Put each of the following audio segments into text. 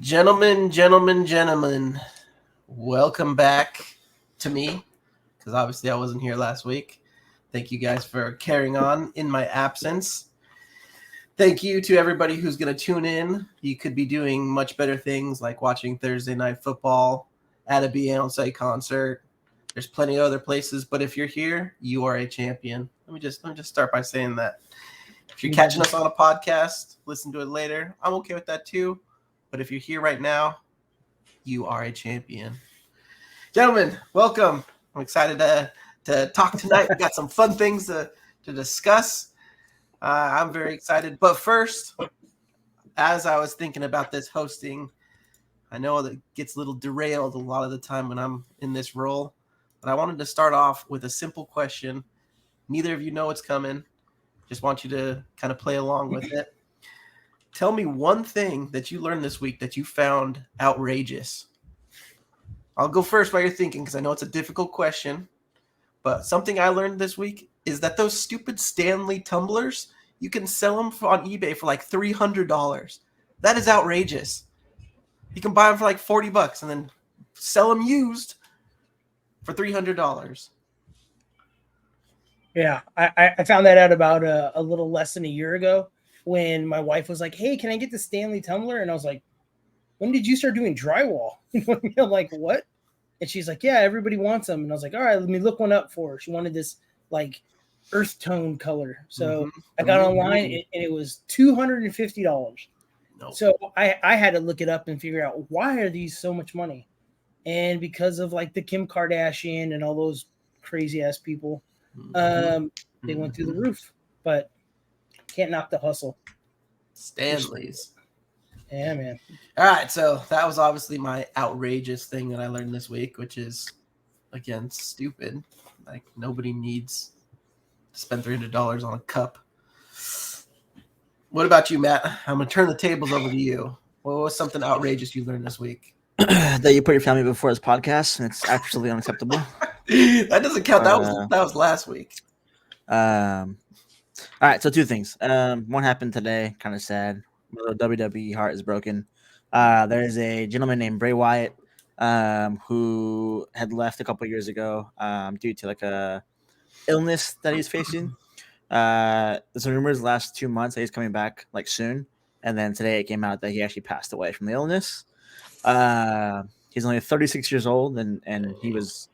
Gentlemen, welcome back to me, because obviously I wasn't here last week. Thank you guys for carrying on in my absence. Thank you to everybody who's going to tune in. You could be doing much better things like watching Thursday Night Football at a Beyonce concert. There's plenty of other places, but if you're here, you are a champion. Let me just start by saying that. If you're catching us on a podcast, listen to it later. I'm okay with that too. But if you're here right now, you are a champion. Gentlemen, welcome. I'm excited to talk tonight. We got some fun things to discuss. I'm very excited. But first, as I was thinking about this hosting, I know that it gets a little derailed a lot of the time when I'm in this role. But I wanted to start off with a simple question. Neither of you know what's coming. Just want you to kind of play along with it. Tell me one thing that you learned this week that you found outrageous. I'll go first while you're thinking because I know it's a difficult question. But something I learned this week is that those stupid Stanley tumblers, you can sell them on eBay for like $300. That is outrageous. You can buy them for like $40 and then sell them used for $300. Yeah, I found that out about a little less than a year ago when my wife was like, "Hey, can I get the Stanley tumbler?" And I was like, "When did you start doing drywall?" I'm like, "What?" And she's like, "Yeah, everybody wants them." And I was like, "All right, let me look one up for her." She wanted this like earth tone color, so I got online and it was $250. Nope. So I had to look it up and figure out why are these so much money, and because of like the Kim Kardashian and all those crazy ass people. They went through the roof, but can't knock the hustle. Stanley's. Yeah, man. All right, so that was obviously my outrageous thing that I learned this week, which is, again, stupid. Like, nobody needs to spend $300 on a cup. What about you, Matt? I'm going to turn the tables over to you. What was something outrageous you learned this week? That you put your family before this podcast, and it's absolutely unacceptable. That doesn't count. That was last week. All right, so two things. One happened today, kind of sad. My little WWE heart is broken. There's a gentleman named Bray Wyatt who had left a couple of years ago due to like a illness that he's facing. There's some rumors the last 2 months that he's coming back like soon, and then today it came out that he actually passed away from the illness. He's only 36 years old, and he was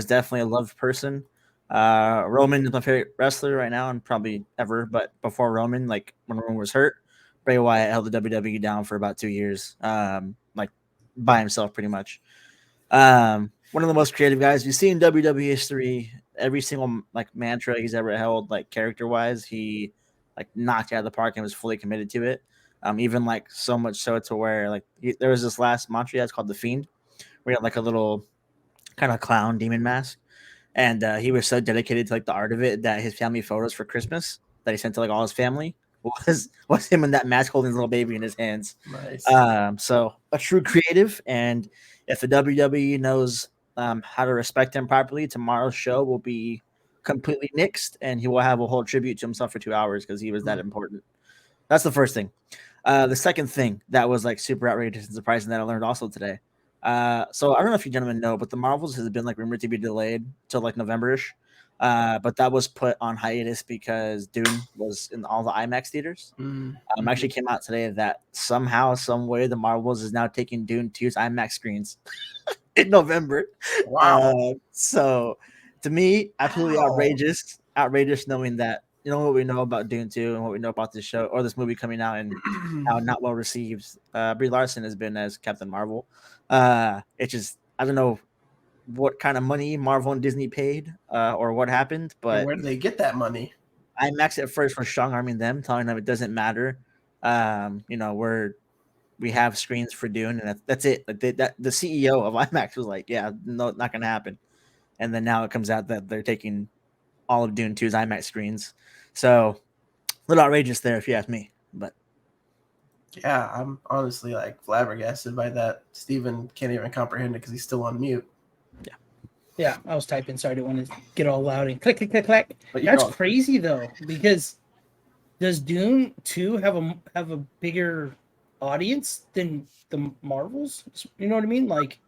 definitely a loved person. Roman is my favorite wrestler right now and probably ever, but before Roman, like when Roman was hurt, Bray Wyatt held the WWE down for about 2 years, like by himself pretty much. One of the most creative guys you see in WWE history. Every single like mantra he's ever held, like character wise, he like knocked it out of the park and was fully committed to it. Even like so much so to where like there was this last mantra he has called the Fiend, where he had like a little kind of clown demon mask. And he was so dedicated to like the art of it that his family photos for Christmas that he sent to like all his family was him in that mask holding his little baby in his hands. Nice. So a true creative, and if the WWE knows how to respect him properly, tomorrow's show will be completely nixed, and he will have a whole tribute to himself for 2 hours because he was that important. That's the first thing. The second thing that was like super outrageous and surprising that I learned also today. So I don't know if you gentlemen know, but the Marvels has been like rumored to be delayed till like November-ish. But that was put on hiatus because Dune was in all the IMAX theaters. Actually came out today that somehow, some way, the Marvels is now taking Dune 2's IMAX screens in November. Wow. So to me, absolutely outrageous knowing that, you know, what we know about Dune 2 and what we know about this show or this movie coming out and how not well received Brie Larson has been as Captain Marvel. It's just, I don't know what kind of money Marvel and Disney paid or what happened, but where did they get that money? IMAX at first was strong arming them, telling them it doesn't matter. You know, we have screens for Dune, and that's it. Like the CEO of IMAX was like, "Yeah, no, not gonna happen." And then now it comes out that they're taking all of Dune 2's IMAX screens. So a little outrageous there, if you ask me. But yeah, I'm honestly like flabbergasted by that. Steven can't even comprehend it because he's still on mute. Yeah, I was typing, so I didn't want to get all loud and click, click, click, click. That's crazy though, because does Dune 2 have a bigger audience than the Marvels. You know what I mean? Like,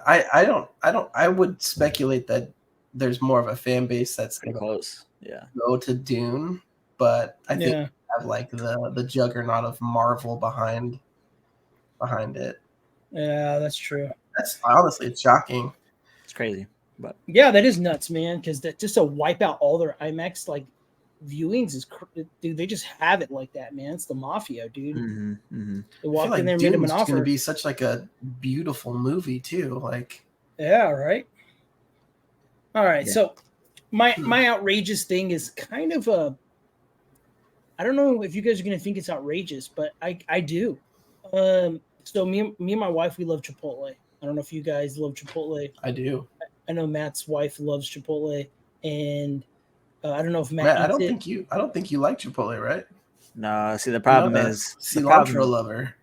I would speculate that there's more of a fan base that's Pretty gonna close. Yeah. go to Dune, but I think yeah, you have like the juggernaut of Marvel behind it. yeah, that's true. That's honestly, it's shocking. It's crazy. But Yeah, that is nuts, man. Because that just to wipe out all their IMAX like viewings is, dude. They just have it like that, man. It's the mafia, dude. They I feel walked in like there, made him an Dune's going to offer. be such like a beautiful movie too. Like, Yeah, right. All right, Yeah. so my outrageous thing is kind of a. I don't know if you guys are gonna think it's outrageous, but I do. So me and my wife, we love Chipotle. I don't know if you guys love Chipotle. I do. I know Matt's wife loves Chipotle, and I don't know if Matt Matt, eats it. I don't think you like Chipotle, right? no, see the You're problem not a is cilantro lover.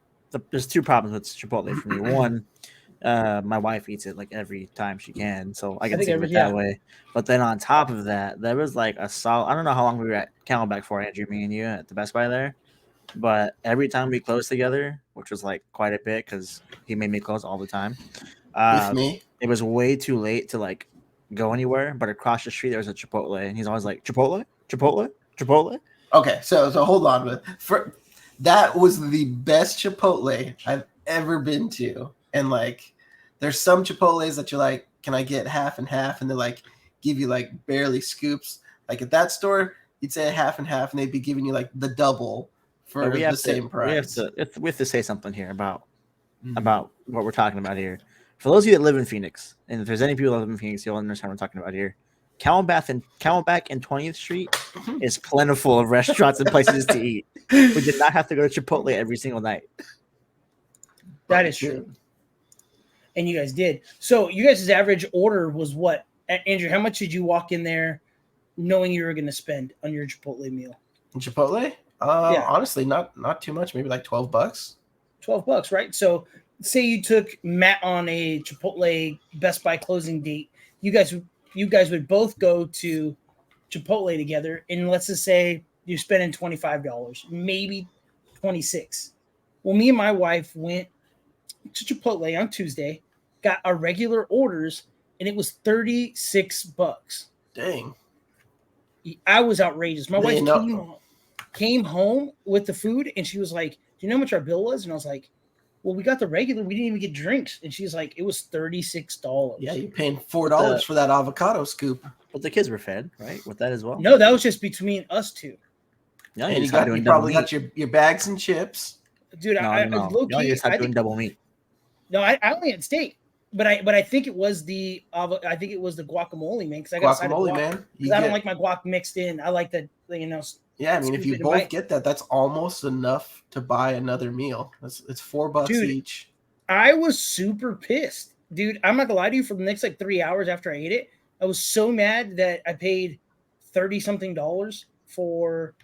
there's two problems with Chipotle for me. One, my wife eats it like every time she can, so I can think think of it yeah. that way. But then on top of that, there was like a solid. I don't know how long we were at Camelback for, Andrew, me and you at the Best Buy there. But every time we closed together, which was like quite a bit because he made me close all the time, With me, it was way too late to like go anywhere. But across the street there was a Chipotle, and he's always like Chipotle, Chipotle, Chipotle. okay. So hold on, that was the best Chipotle I've ever been to, and like, there's some Chipotles that you're like, can I get half and half, and they like give you like barely scoops. Like at that store, you'd say half and half, and they'd be giving you like the double for But the same price. we have to say something here about what we're talking about here. For those of you that live in Phoenix, and if there's any people that live in Phoenix, you'll understand what I'm talking about here. Camelback and 20th Street is plentiful of restaurants and places to eat. We did not have to go to Chipotle every single night. That is true. And you guys did. So you guys' average order was what? Andrew, how much did you walk in there knowing you were going to spend on your Chipotle meal? Chipotle? Yeah. Honestly, not too much. Maybe like $12. $12, right? So say you took Matt on a Chipotle Best Buy closing date. You guys would both go to Chipotle together, and let's just say you're spending $25, maybe $26. Well, me and my wife went to Chipotle on Tuesday, got our regular orders, and it was $36. Dang. I was outrageous. My wife know. came home with the food, and she was like, "Do you know how much our bill was?" And I was like, "Well, we got the regular. We didn't even get drinks." And she's like, "It was $36." Yeah, you're paying $4 for that avocado scoop. But the kids were fed, right? With that as well. No, that was just between us two. Yeah, And you probably got your bags and chips. Dude, No. low You key, just had doing double meat. No, I only had steak, but I think it was the guacamole, man. Because I got Guacamole, man. I don't like my guac mixed in. I like the Yeah, I mean, if you both get that, that's almost enough to buy another meal. It's $4 each. I was super pissed, dude. I'm not gonna lie to you. For the next like 3 hours after I ate it, I was so mad that I paid $30-something for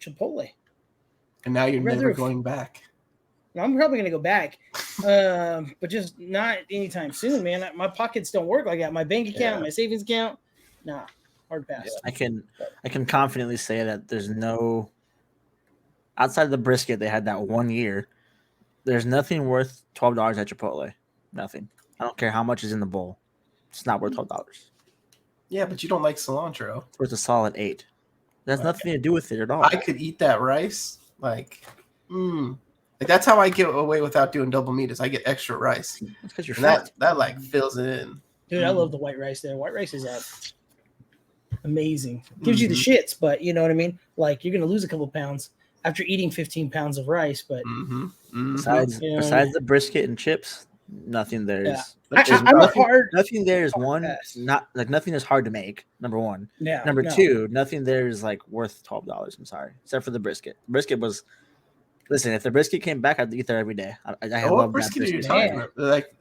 Chipotle. And now you're never going back. I'm probably gonna go back, but just not anytime soon, man. My pockets don't work like that. My bank account, my savings account, nah, hard pass. I can confidently say that there's no outside of the brisket they had that 1 year. There's nothing worth $12 at Chipotle. Nothing. I don't care how much is in the bowl. It's not worth $12. Yeah, but you don't like cilantro. It's worth a solid $8. That has nothing to do with it at all. I could eat that rice like, Like that's how I get away without doing double meat is I get extra rice. That's because you're fat. That like fills it in. Dude, I love the white rice there. White rice is amazing. Gives you the shits, but you know what I mean? Like you're gonna lose a couple pounds after eating 15 pounds of rice, but besides the brisket and chips, nothing there is. Nothing there is nothing is hard to make. Number one. Yeah. Number two, nothing there is like worth $12. I'm sorry, except for the brisket. Brisket was. Listen, if the brisket came back, I'd eat there every day. I what brisket are you talking about? Like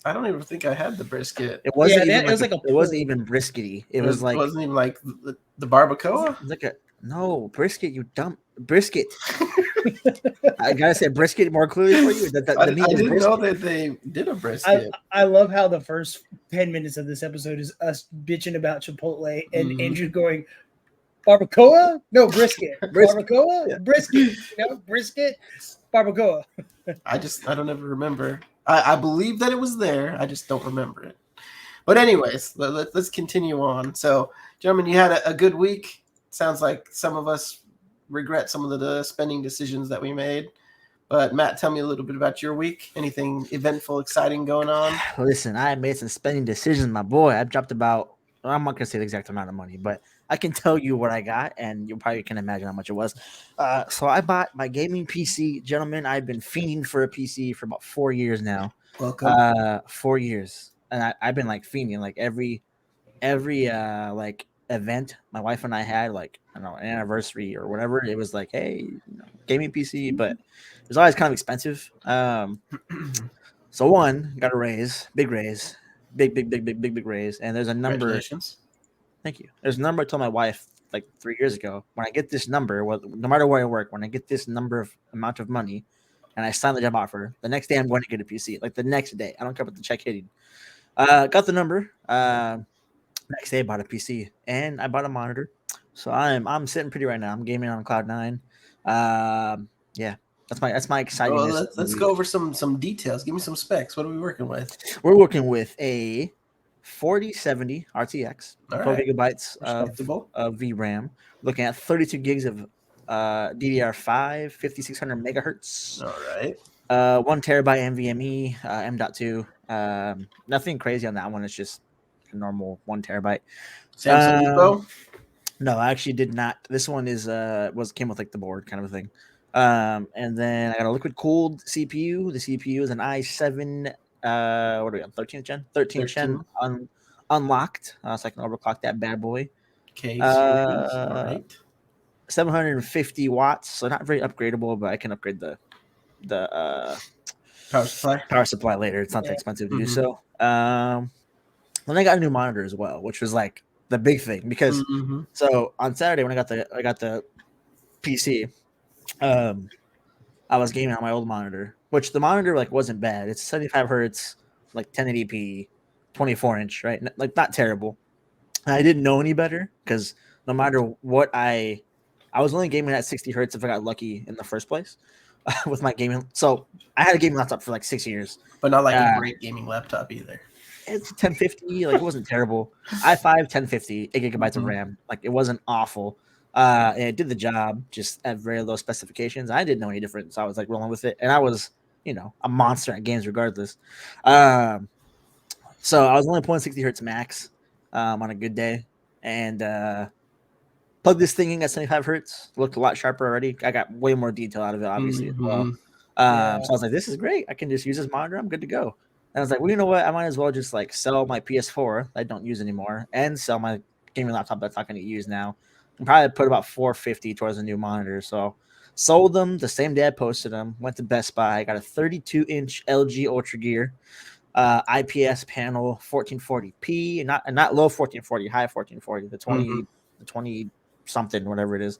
I don't even think I had the brisket. It wasn't even it wasn't even briskety. It wasn't even like the barbacoa. No brisket. You dumb brisket. I gotta say brisket more clearly for you. I didn't know that they did a brisket. I love how the first 10 minutes of this episode is us bitching about Chipotle and Andrew going, barbacoa? No, brisket. Barbacoa? Yeah. Brisket. Brisket. Barbacoa. I don't ever remember. I believe that it was there. I just don't remember it. But anyways, let's continue on. So, gentlemen, you had a good week. Sounds like some of us regret some of the spending decisions that we made. But Matt, tell me a little bit about your week. Anything eventful, exciting going on? Listen, I made some spending decisions, my boy. I dropped about, I'm not gonna say the exact amount of money, but I can tell you what I got, and you probably can imagine how much it was. So I bought my gaming PC, gentlemen. I've been fiending for a PC for about 4 years now. Welcome. 4 years, and I've been like fiending, like every like event my wife and I had, like I don't know, an anniversary or whatever. It was like, hey, gaming PC, but it was always kind of expensive. So one got a raise, big raise, big raise, and there's a number. Congratulations. Thank you. There's a number I told my wife like 3 years ago. When I get this number, well, no matter where I work, when I get this number of amount of money, and I sign the job offer, the next day I'm going to get a PC. Like the next day, I don't care about the check hitting. Got the number. Next day I bought a PC and I bought a monitor. So I'm sitting pretty right now. I'm gaming on Cloud9. Yeah, that's my excitingness. Well, let's go over some details. Give me some specs. What are we working with? We're working with a 4070 RTX, All 12 right. gigabytes Respectable. of VRAM. Looking at 32 gigs of DDR5, 5600 megahertz. All right. 1 terabyte NVMe, M.2. Nothing crazy on that one. It's just a normal 1 terabyte. Samsung Evo. No, I actually did not. This one is came with like the board kind of a thing. And then I got a liquid cooled CPU. The CPU is an i7. What are we on? 13th gen. 13th gen unlocked. So I can overclock that bad boy. K series. All right. 750 watts. So not very upgradable, but I can upgrade the power supply later. It's not that expensive to do so. Then I got a new monitor as well, which was like the big thing because so on Saturday when I got the PC, I was gaming on my old monitor, which the monitor like wasn't bad. It's 75 hertz, like 1080p, 24-inch, right? Like not terrible. And I didn't know any better because no matter what I was only gaming at 60 hertz if I got lucky in the first place with my gaming. So I had a gaming laptop for like 6 years, but not like a great gaming laptop either. It's 1050, like it wasn't terrible. i5 1050, 8 gigabytes of RAM. Like it wasn't awful. And it did the job just at very low specifications. I didn't know any different, so I was like rolling with it. And I was, a monster at games regardless. So I was only pulling 60 hertz max on a good day. And plugged this thing in at 75 hertz. Looked a lot sharper already. I got way more detail out of it, obviously, as well. So I was like, this is great. I can just use this monitor. I'm good to go. And I was like, well, you know what? I might as well just like sell my PS4 that I don't use anymore and sell my gaming laptop that's not going to use now. And probably put about $450 towards a new monitor. So sold them the same day I posted them. Went to Best Buy. Got a 32-inch LG Ultra Gear, IPS panel, 1440p, not low 1440, high 1440, the 20 something, whatever it is,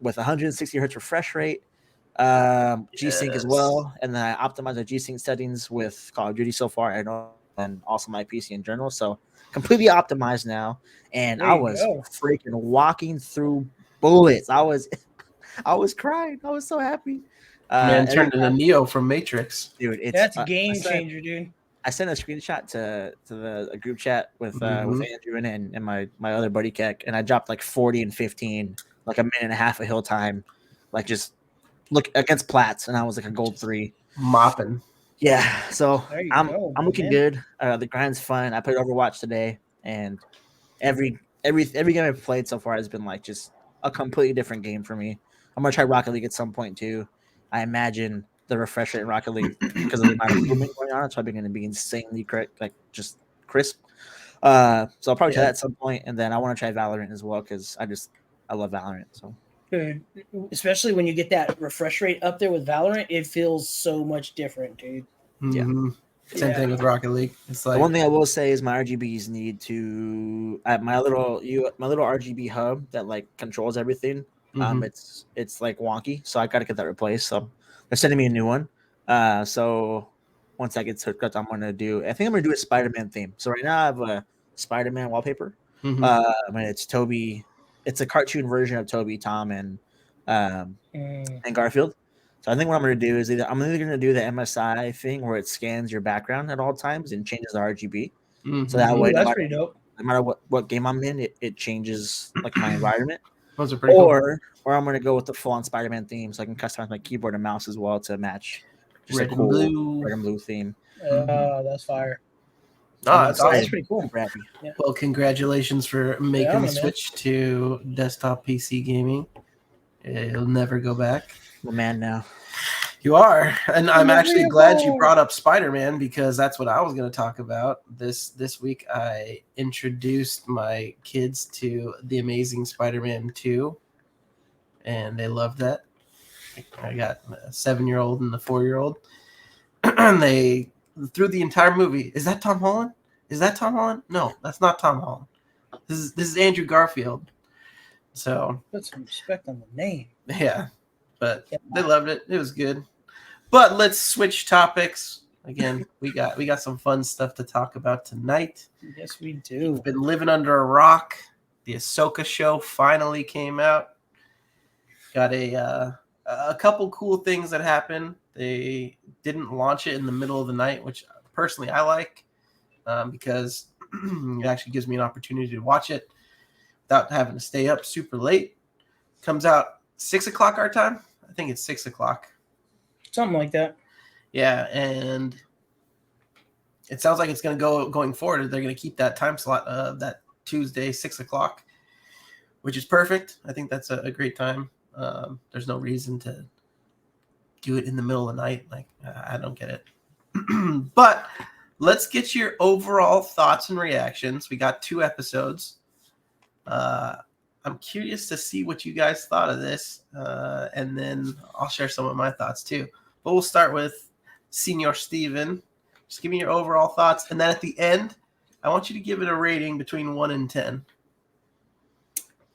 with 160 hertz refresh rate. G-Sync as well, and then I optimized the G-Sync settings with Call of Duty so far, and also my PC in general. So completely optimized now, and I was freaking walking through bullets. I was crying. I was so happy. Man turned into Neo from Matrix, dude. That's a game changer, dude. I sent a screenshot to the group chat with Andrew and my other buddy Keck, and I dropped like 40 and 15, like a minute and a half of hill time, like just. Look against Platts, and I was like a gold 3 mopping. Yeah, so I'm looking good. The grind's fun. I played Overwatch today, and every game I've played so far has been like just a completely different game for me. I'm gonna try Rocket League at some point too. I imagine the refresh rate in Rocket League because of the amount of movement going on. It's probably going to be insanely correct, like just crisp. So I'll probably try that at some point, and then I want to try Valorant as well because I love Valorant. So. Dude, especially when you get that refresh rate up there with Valorant, it feels so much different, dude. Mm-hmm. Same thing with Rocket League. It's like the one thing I will say is my RGBs need to my little RGB hub that like controls everything. It's like wonky, so I got to get that replaced. So they're sending me a new one. So once that gets hooked up, I think I'm gonna do a Spider-Man theme. So right now I have a Spider-Man wallpaper. It's Toby. It's a cartoon version of Toby, Tom, and Garfield. So I think what I'm going to do is I'm either going to do the MSI thing where it scans your background at all times and changes the RGB. So that way, Ooh, that's pretty dope. no matter what game I'm in, it changes like my environment. Those are pretty cool. Or I'm going to go with the full-on Spider-Man theme, so I can customize my keyboard and mouse as well to match just Red a and cool blue. red and blue theme. That's fire. Oh, that's That's awesome. pretty cool. Super happy. Yeah. Well, congratulations for making Yeah, the man. switch to desktop PC gaming. It'll never go back. I'm a man now. You are, and I'm Never actually glad you evolve. brought up Spider-Man because that's what I was going to talk about this week. I introduced my kids to the Amazing Spider-Man 2, and they loved that. I got a 7-year-old and a 4-year-old, and they through the entire movie. Is that Tom Holland? Is that Tom Holland? No, that's not Tom Holland. This is Andrew Garfield. So Put some respect on the name. yeah, but Yeah. they loved it. It was good. But let's switch topics. Again, we got some fun stuff to talk about tonight. Yes, we do. Been living under a rock. The Ahsoka show finally came out. Got a couple cool things that happened. They didn't launch it in the middle of the night, which personally I like because it actually gives me an opportunity to watch it without having to stay up super late. Comes out 6 o'clock our time. I think it's 6 o'clock. Something like that. Yeah, and it sounds like it's going to going forward. They're going to keep that time slot that Tuesday 6 o'clock, which is perfect. I think that's a great time. There's no reason to do it in the middle of the night. Like I don't get it. But let's get your overall thoughts and reactions. We got 2 episodes. I'm curious to see what you guys thought of this, and then I'll share some of my thoughts too. But we'll start with Senior Steven. Just give me your overall thoughts, and then at the end, I want you to give it a rating between 1 and 10.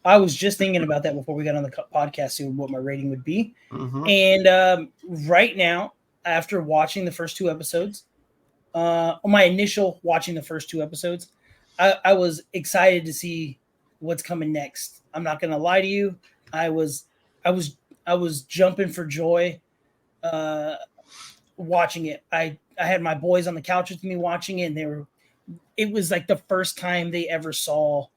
I was just thinking about that before we got on the podcast, seeing what my rating would be. Mm-hmm. And right now, after watching the first 2 episodes, my initial watching the first 2 episodes, I was excited to see what's coming next. I'm not gonna lie to you. I was jumping for joy watching it. I had my boys on the couch with me watching it, and it was like the first time they ever saw,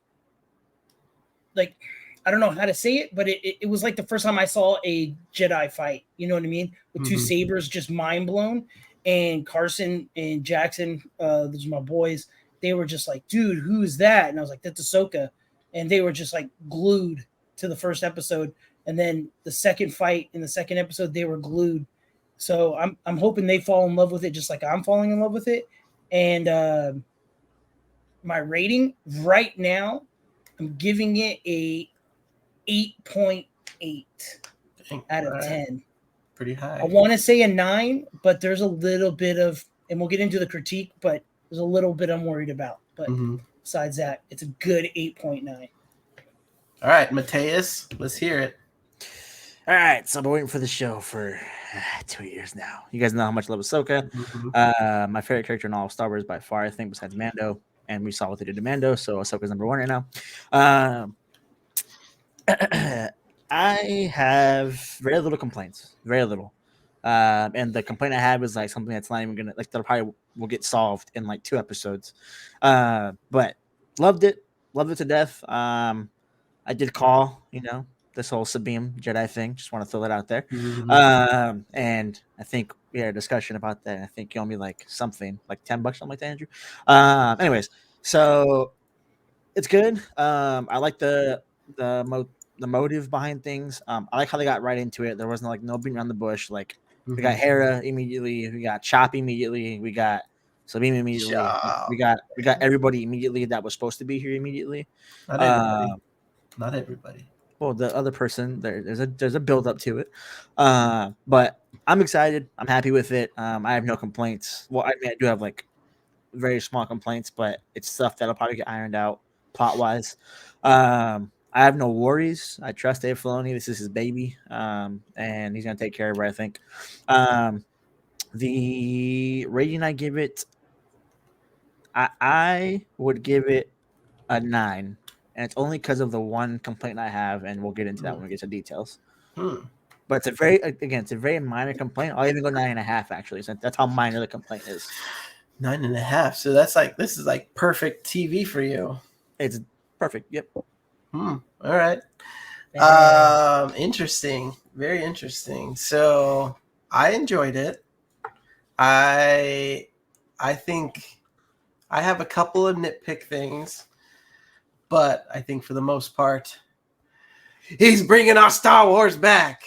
like, I don't know how to say it, but it was like the first time I saw a Jedi fight. You know what I mean? With 2 sabers, just mind blown. And Carson and Jackson, those are my boys, they were just like, dude, who's that? And I was like, that's Ahsoka. And they were just like glued to the first episode. And then the second fight in the second episode, they were glued. So I'm hoping they fall in love with it just like I'm falling in love with it. And my rating right now, I'm giving it a 8.8 out of 10. Pretty high. I want to say a 9, but there's a little bit of, and we'll get into the critique, but there's a little bit I'm worried about. But besides that, it's a good 8.9. All right, Mateus, let's hear it. All right, so I've been waiting for the show for 2 years now. You guys know how much I love Ahsoka. My favorite character in all of Star Wars by far, I think, besides Mando. And we saw what they did to Mando, so Ahsoka's number 1 right now. I have very little complaints. Very little. And the complaint I have is like something that's not even gonna, like, that probably will get solved in like 2 episodes. But loved it to death. I did call, this whole Sabine Jedi thing. Just want to throw that out there. And I think we had a discussion about that. I think you owe me like something like $10, something like that, Andrew. Anyways, so it's good. I like the motive behind things. I like how they got right into it. There wasn't like no beating around the bush. Like we got Hera immediately, we got Chop immediately, we got Sabine immediately. Chop. We got everybody immediately that was supposed to be here immediately. Not everybody. Well, the other person there's a build up to it. But I'm excited. I'm happy with it. I have no complaints. Well, I mean, I do have like very small complaints, but it's stuff that'll probably get ironed out plot wise. I have no worries. I trust Dave Faloni. This is his baby, and he's gonna take care of it, I think. The rating I give it, I would give it a 9, and it's only because of the one complaint I have, and we'll get into that when we get to details. But it's a very minor complaint. I'll even go 9.5 actually. So that's how minor the complaint is. 9.5. So that's like, this is like perfect TV for you. It's perfect. Yep. All right. Interesting. Very interesting. So I enjoyed it. I think I have a couple of nitpick things, but I think for the most part, he's bringing our Star Wars back.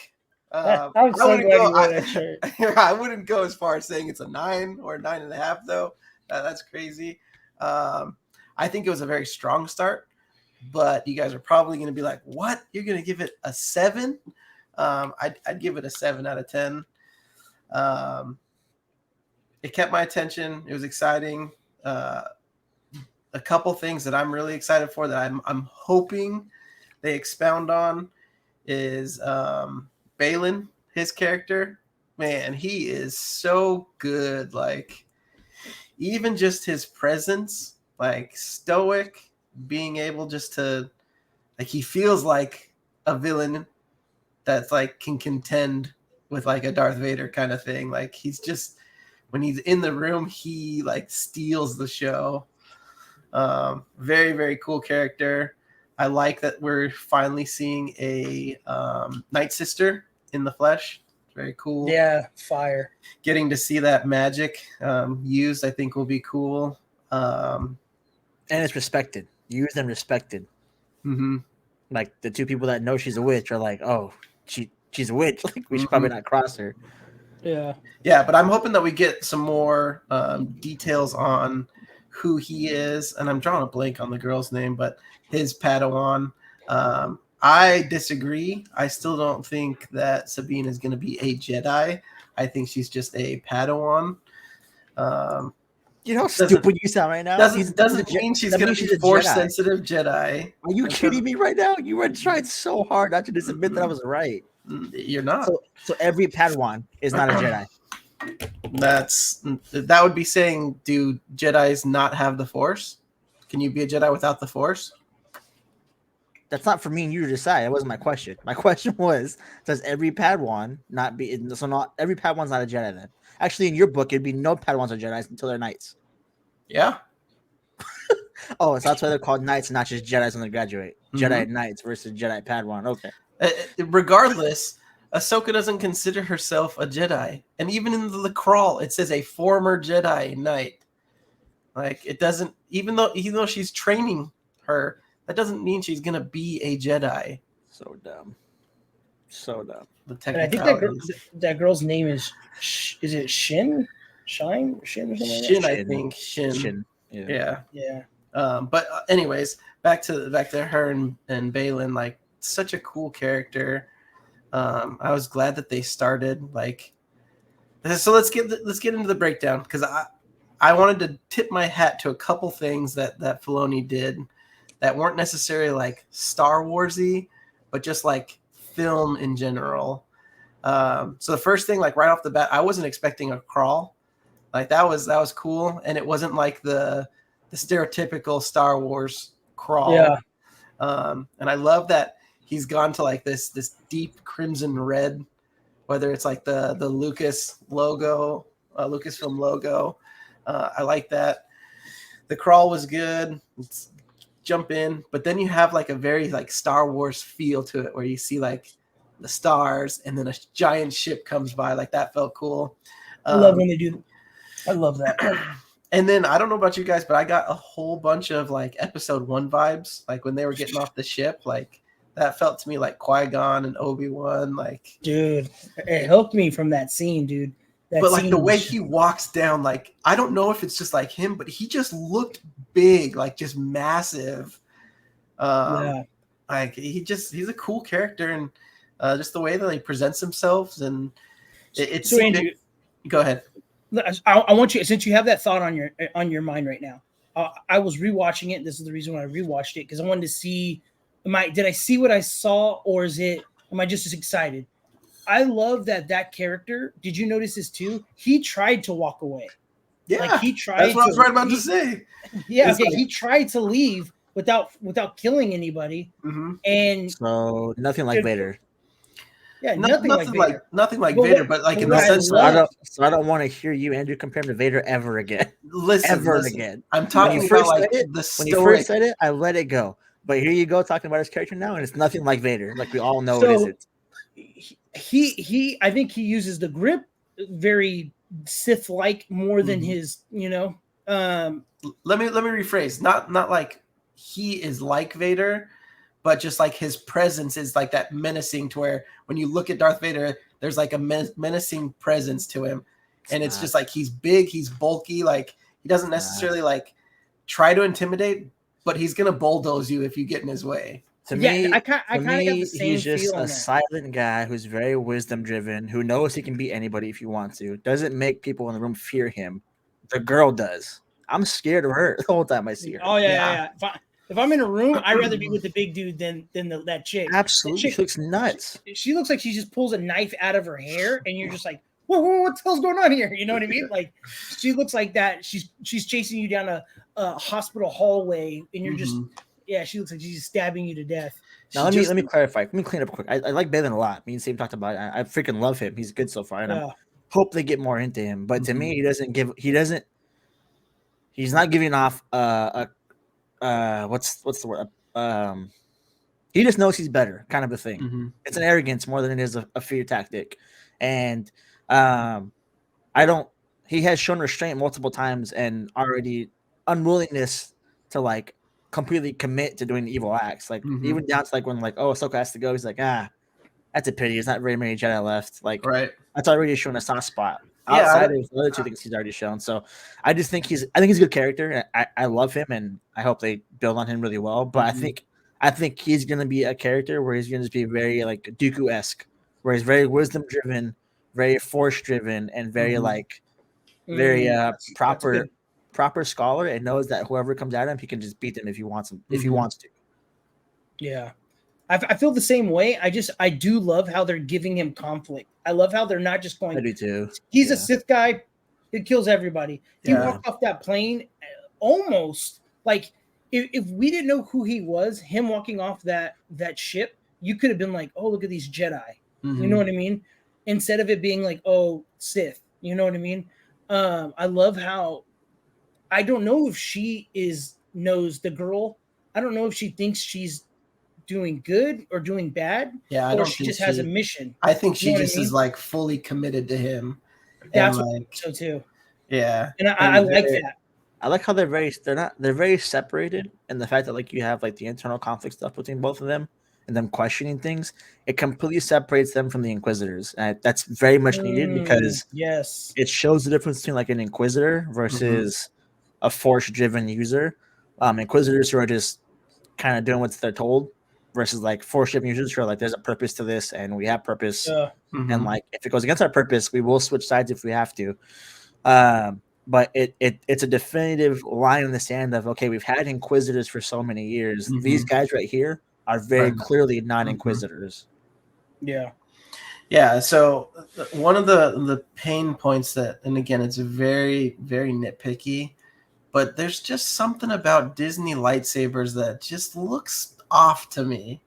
I'm so glad you wore that shirt. I wouldn't go as far as saying it's a 9 or 9.5, though. That's crazy. I think it was a very strong start, but you guys are probably going to be like, "What? You're going to give it a 7?" I'd give it a 7 out of 10. It kept my attention. It was exciting. A couple things that I'm really excited for that I'm hoping they expound on is Balin, his character. Man, he is so good. Like, even just his presence, like stoic, being able just to, like, he feels like a villain that's like can contend with like a Darth Vader kind of thing. Like, he's just, when he's in the room, he like steals the show. Very, very cool character. I like that we're finally seeing a Night Sister in the flesh. Very cool. Yeah, fire. Getting to see that magic used, I think, will be cool. And it's respected. Used and respected. Mm-hmm. Like, the two people that know she's a witch are like, oh, she's a witch. Like, we should probably not cross her. Yeah. Yeah, but I'm hoping that we get some more details on who he is. And I'm drawing a blank on the girl's name, but his Padawan. I disagree. I still don't think that Sabine is going to be a Jedi. I think she's just a Padawan. You know how stupid you sound right now? Doesn't mean she's going to be a Force-sensitive Jedi. Are you kidding me right now? You were trying so hard not to just admit that I was right. You're not. So every Padawan is not a Jedi. That would be saying, do Jedis not have the Force? Can you be a Jedi without the Force? That's not for me and you to decide. That wasn't my question. My question was, does every Padawan not be? So not every Padawan's not a Jedi then. Actually, in your book, it'd be no Padawans are Jedis until they're Knights. Yeah. Oh, so that's why they're called Knights, not just Jedis when they graduate. Mm-hmm. Jedi Knights versus Jedi Padawan. Okay. Regardless, Ahsoka doesn't consider herself a Jedi, and even in the crawl, it says a former Jedi Knight. Like, it doesn't, even though she's training her, that doesn't mean she's gonna be a Jedi. So dumb. So dumb. And I think that girl's name is it Shin? Shin or something like that? Shin, I think. Shin. Yeah. But anyways, back to her and Balin. Like, such a cool character. I was glad that they started like. So let's get into the breakdown, because I wanted to tip my hat to a couple things that Faloni did that weren't necessarily like Star Warsy, but just like film in general. So the first thing, like right off the bat, I wasn't expecting a crawl. Like, that was cool, and it wasn't like the stereotypical Star Wars crawl. Yeah. And I love that he's gone to like this deep crimson red, whether it's like the Lucas logo, Lucasfilm logo. I like that. The crawl was good. Let's jump in, but then you have like a very like Star Wars feel to it, where you see like the stars, and then a giant ship comes by. Like, that felt cool. I love when they do. I love that. And then I don't know about you guys, but I got a whole bunch of like Episode 1 vibes. Like, when they were getting off the ship, like that felt to me like Qui-Gon and Obi-Wan. Like, dude, it hooked me from that scene, dude. But like the way he walks down, like, I don't know if it's just like him, but he just looked big, like just massive. Like, he's a cool character, and just the way that he presents himself, and it's so Andrew, go ahead. I want you, since you have that thought on your mind right now. I was rewatching it. This is the reason why I rewatched it, because I wanted to see, did I see what I saw, or am I just as excited? I love that character. Did you notice this too? He tried to walk away. Yeah, like he tried. That's what I was right about to say. Yeah, okay. He tried to leave without killing anybody, mm-hmm. and so nothing like Vader. Yeah, nothing like Vader. Nothing like But Vader, what- but like but in what the I sense So I of love- don't want to hear you, Andrew, compare him to Vader ever again. listen. Again. I'm When talking you about first like said it, the when you first stoic. said it, I let it go. But here you go talking about his character now, and it's nothing like Vader. Like we all know it So isn't. he I think he uses the grip very Sith like more than Mhm. his, um Let me rephrase. Not like he is like Vader, but just like his presence is like that menacing to where when you look at Darth Vader, there's like a menacing presence to him. And it's just like he's big, he's bulky, like he doesn't necessarily like try to intimidate, but he's gonna bulldoze you if you get in his way. To Yeah, me, I kind of got the same he's just feel on a that. silent guy who's very wisdom driven, who knows he can beat anybody if he wants to. Doesn't make people in the room fear him. The girl does. I'm scared of her the whole time I see her. Oh yeah, Yeah. yeah. If I'm in a room, I'd rather be with the big dude than that chick. Absolutely, That chick, she looks nuts. she looks like she just pulls a knife out of her hair, and you're just like, whoa, what the hell's going on here? You know what I mean? Like, she looks like that. She's chasing you down a hospital hallway, and you're just, Mhm. yeah, she looks like she's stabbing you to death. Now She let me clarify. Let me clean up quick. I like Balin a lot. Me and Sam talked about it. I freaking love him. He's good so far, and I Yeah. hope they get more into him. But to Mhm. me, he's not giving off what's the word he just knows he's better, kind of a thing. Mhm. It's an arrogance more than it is a fear tactic, and I don't. He has shown restraint multiple times and already unwillingness to like completely commit to doing evil acts. Like Mhm. even down to like when like Ahsoka has to go, he's like that's a pity. There's not very many Jedi left. Like Right. that's already shown a soft spot. Yeah, Outside of the other two things he's already shown. So I just think I think he's a good character. I love him and I hope they build on him really well. But Mhm. I think he's gonna be a character where he's gonna just be very like Dooku-esque, where he's very wisdom driven, very force driven, and very Mhm. like very That's good. proper scholar and knows that whoever comes at him, he can just beat them if he wants him, if he Mhm. wants to. Yeah. I feel the same way. I do love how they're giving him conflict. I love how they're not just I going, do too. he's a Yeah. Sith guy, he kills everybody. He Yeah. walked off that plane almost like if we didn't know who he was, him walking off that ship, you could have been like, oh, look at these Jedi. Mhm. You know what I mean? Instead of it being like, oh, Sith. You know what I mean? I love how I don't know if she knows the girl. I don't know if she thinks she's doing good or doing bad, Yeah, I or don't she think just has a she. mission. I think You she know what I just is mean? like fully committed to him, and That's what like so too. yeah, And I And like that. I like how they're very separated, and the fact that like you have like the internal conflict stuff between both of them and them questioning things, it completely separates them from the Inquisitors, and that's very much needed because Yes. it shows the difference between like an Inquisitor versus a force-driven user. Inquisitors who are just kind of doing what they're told, versus like force-driven users who are like, there's a purpose to this, and we have purpose, and like if it goes against our purpose, we will switch sides if we have to. But it's a definitive line in the sand of okay, we've had Inquisitors for so many years. These guys right here are very clearly not Inquisitors. Yeah. Yeah, so one of the pain points that, and again, it's very, very nitpicky, but there's just something about Disney lightsabers that just looks off to me.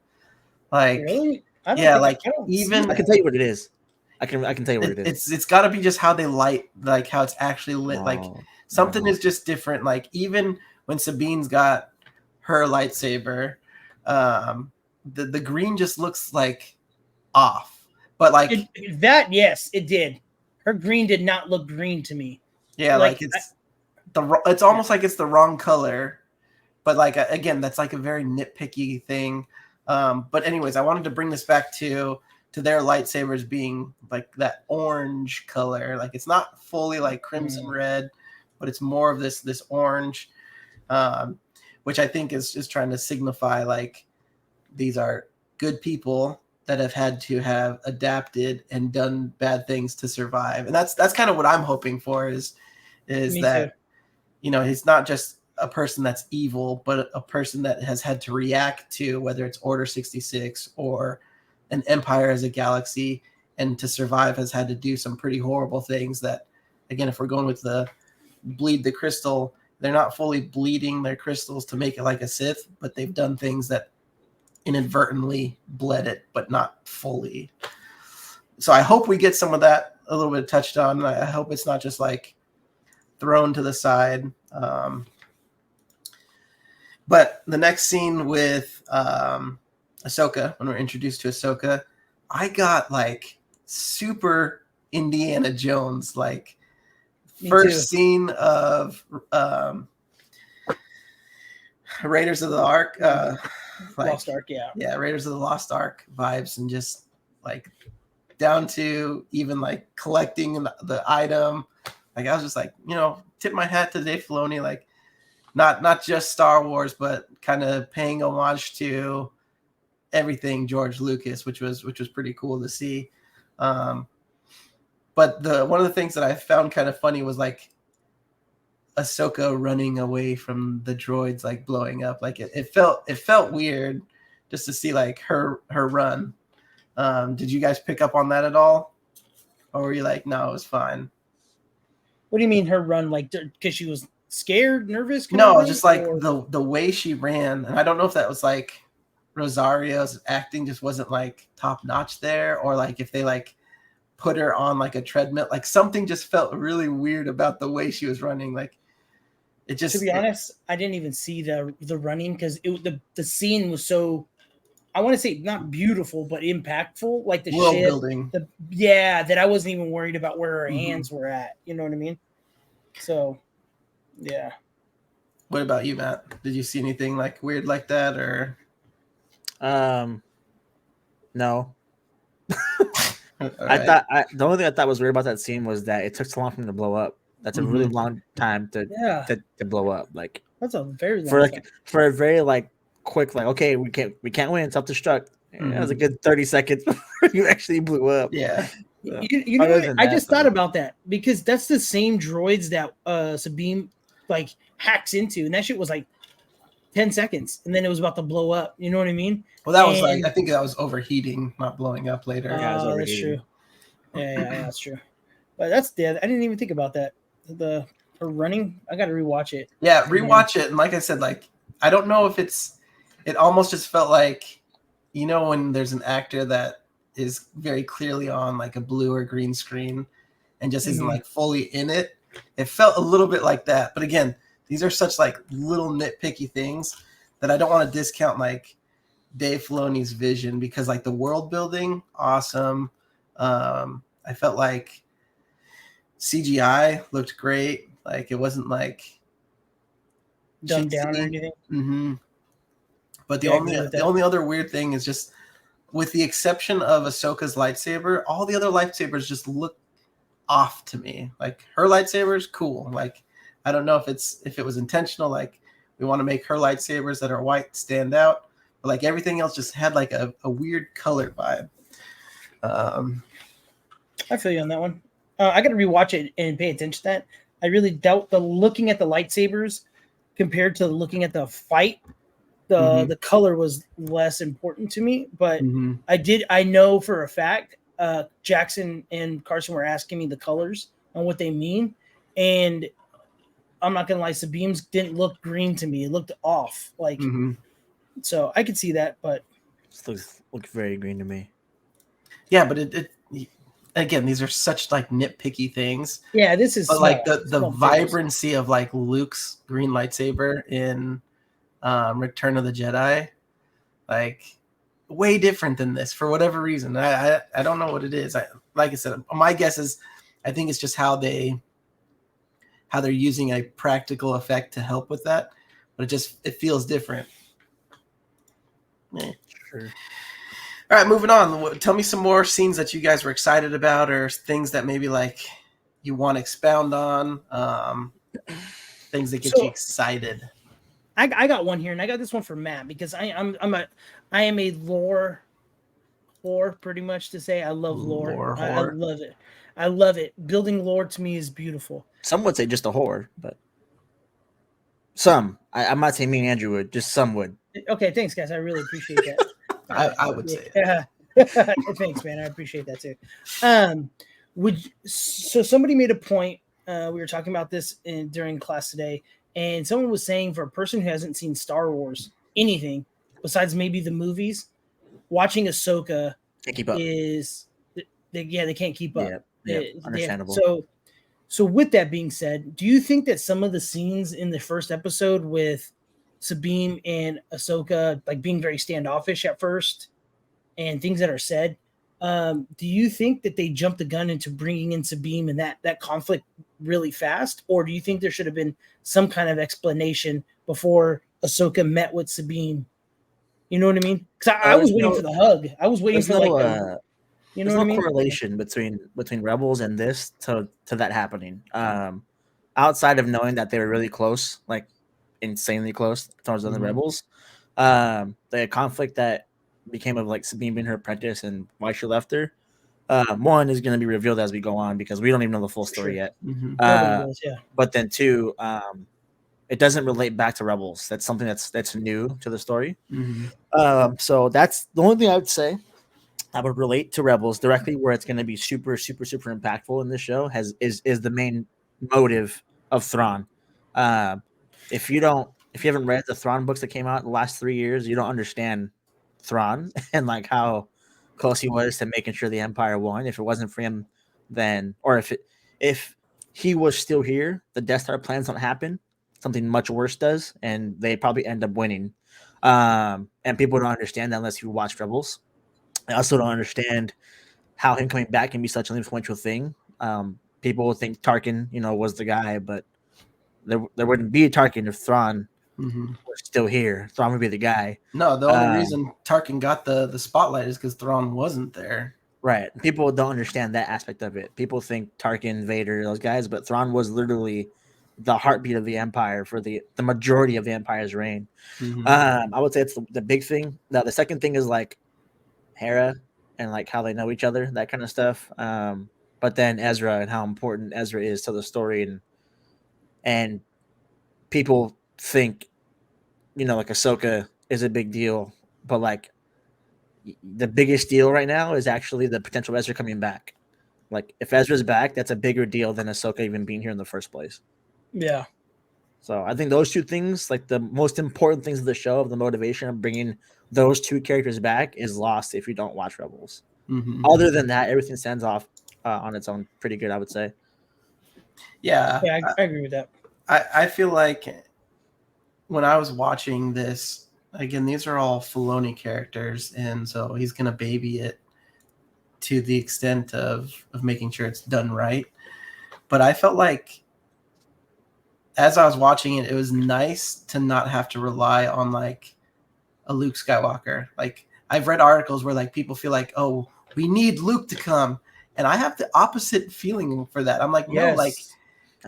Like, Really? I don't yeah, think like I don't even see I can tell you what it is. I can tell you what it is. it's got to be just how they light, like how it's actually lit. Like No, something no. is just different. Like even when Sabine's got her lightsaber, the green just looks like off. But like that, yes, it did. Her green did not look green to me. yeah, like it's almost like it's the wrong color. But like again, that's like a very nitpicky thing. But anyways, I wanted to bring this back to their lightsabers being like that orange color. Like it's not fully like crimson red, but it's more of this orange, which I think is just trying to signify like these are good people that have had to have adapted and done bad things to survive. And that's kind of what I'm hoping for is Me that too. you know, he's not just a person that's evil, but a person that has had to react to whether it's Order 66 or an empire as a galaxy, and to survive has had to do some pretty horrible things that, again, if we're going with the bleed the crystal, they're not fully bleeding their crystals to make it like a Sith, but they've done things that inadvertently bled it, but not fully. so I hope we get some of that a little bit touched on. I hope it's not just like thrown to the side. But the next scene with Ahsoka, when we're introduced to Ahsoka, I got like super Indiana Jones, like first scene of Raiders of the Ark, Lost Ark, yeah, Raiders of the Lost Ark vibes, and just like down to even like collecting the item. Like I was just like, tip my hat to Dave Filoni, like not just Star Wars, but kind of paying homage to everything George Lucas, which was pretty cool to see. But one of the things that I found kind of funny was like Ahsoka running away from the droids, like blowing up. Like it felt weird just to see like her run. Did you guys pick up on that at all, or were you like, no, it was fine? What do you mean her run? Like because she was scared, nervous? No, just like the way she ran, and I don't know if that was like Rosario's acting just wasn't like top notch there, or like if they like put her on like a treadmill, like something just felt really weird about the way she was running. Like it just, to be honest, I didn't even see the running because the scene was so, I want to say not beautiful but impactful, like the world ship building. That I wasn't even worried about where her hands were at. You know what I mean? So, yeah. What about you, Matt? Did you see anything like weird like that, or? No. Right. The only thing I thought was weird about that scene was that it took so long for him to blow up. That's a really long time to blow up. Like that's a very long time. For a very like quick, like, okay, we can't win, self-destruct. That was a good 30 seconds before you actually blew up. Yeah. You know what? I just thought about that because that's the same droids that Sabine like hacks into, and that shit was like 10 seconds, and then it was about to blow up. You know what I mean? Well, that was like, I think that was overheating, not blowing up later. Oh, that's true. Yeah, that's true. But that's dead. I didn't even think about that. Her running, I got to rewatch it. Yeah, rewatch it. And like I said, like, I don't know if it almost just felt like, when there's an actor that is very clearly on like a blue or green screen and just isn't like fully in it. It felt a little bit like that. But again, these are such like little nitpicky things that I don't want to discount like Dave Filoni's vision, because like the world building, awesome. I felt like CGI looked great. Like it wasn't like dumbed down or anything. Mm-hmm. But the only other weird thing is just, with the exception of Ahsoka's lightsaber, all the other lightsabers just look off to me. Like her lightsaber is cool. Like I don't know if it was intentional. Like we want to make her lightsabers that are white stand out, but like everything else just had like a weird color vibe. I feel you on that one. I got to rewatch it and pay attention to that. I really doubt looking at the lightsabers compared to looking at the fight. The color was less important to me, but I know for a fact Jackson and Carson were asking me the colors and what they mean, and I'm not gonna lie, Sabine's didn't look green to me. It looked off, like so I could see that, but it looks very green to me. Yeah, but it again, these are such like nitpicky things. Yeah, this is but like the vibrancy of like Luke's green lightsaber in Return of the Jedi, like way different than this for whatever reason. I don't know what it is. Like I said, my guess is I think it's just how they're using a practical effect to help with that, but it feels different. Sure. All right, moving on. Tell me some more scenes that you guys were excited about, or things that maybe like you want to expound on, things that get you excited. I got one here, and I got this one for Matt because I am a lore pretty much to say. I love lore. I love it. I love it. Building lore to me is beautiful. Some would say just a whore, but some. I'm not saying me and Andrew would. Just some would. Okay, thanks, guys. I really appreciate that. I would say. Yeah. Thanks, man. I appreciate that too. So somebody made a point. We were talking about this during class today, and someone was saying for a person who hasn't seen Star Wars anything besides maybe the movies, watching Ahsoka Can't keep up. is they can't keep up. Yeah, understandable. So with that being said, do you think that some of the scenes in the first episode with Sabine and Ahsoka like being very standoffish at first and things that are said, do you think that they jumped the gun into bringing in Sabine and that conflict really fast, or do you think there should have been some kind of explanation before Ahsoka met with Sabine? You know what I mean? Because I was waiting for the hug. I was waiting for like you know there's what I no mean? correlation between Rebels and this to that happening. Outside of knowing that they were really close, like insanely close towards the Rebels, the conflict that became of like Sabine being her apprentice and why she left her. One is going to be revealed as we go on because we don't even know the full story yet. Nobody does, yeah. But then two, it doesn't relate back to Rebels. That's something that's new to the story. So that's the only thing I would say that would relate to Rebels directly, where it's going to be super, super, super impactful in this show is the main motive of Thrawn. If you haven't read the Thrawn books that came out in the last 3 years, you don't understand Thrawn and like how close he was to making sure the Empire won. If it wasn't for him, then if he was still here, the Death Star plans don't happen. Something much worse does, and they probably end up winning. And people don't understand that unless you watch Rebels. I also don't understand how him coming back can be such an influential thing. People will think Tarkin, was the guy, but there wouldn't be a Tarkin if Thrawn was still here. Thrawn would be the guy. No, the only reason Tarkin got the spotlight is because Thrawn wasn't there. Right. People don't understand that aspect of it. People think Tarkin, Vader, those guys, but Thrawn was literally the heartbeat of the Empire for the majority of the Empire's reign. I would say it's the big thing. Now, the second thing is like Hera and like how they know each other, that kind of stuff. But then Ezra and how important Ezra is to the story, and people think, like Ahsoka is a big deal, but like the biggest deal right now is actually the potential Ezra coming back. Like if Ezra's back, that's a bigger deal than Ahsoka even being here in the first place. Yeah. So I think those two things, like the most important things of the show, of the motivation of bringing those two characters back, is lost if you don't watch Rebels. Other than that, everything stands off on its own pretty good, I would say. Yeah, I agree with that. I feel like when I was watching this, again, these are all Faloni characters, and so he's going to baby it to the extent of making sure it's done right. But I felt like as I was watching it, it was nice to not have to rely on like a Luke Skywalker. Like I've read articles where like people feel like, oh, we need Luke to come. And I have the opposite feeling for that. I'm like, no, like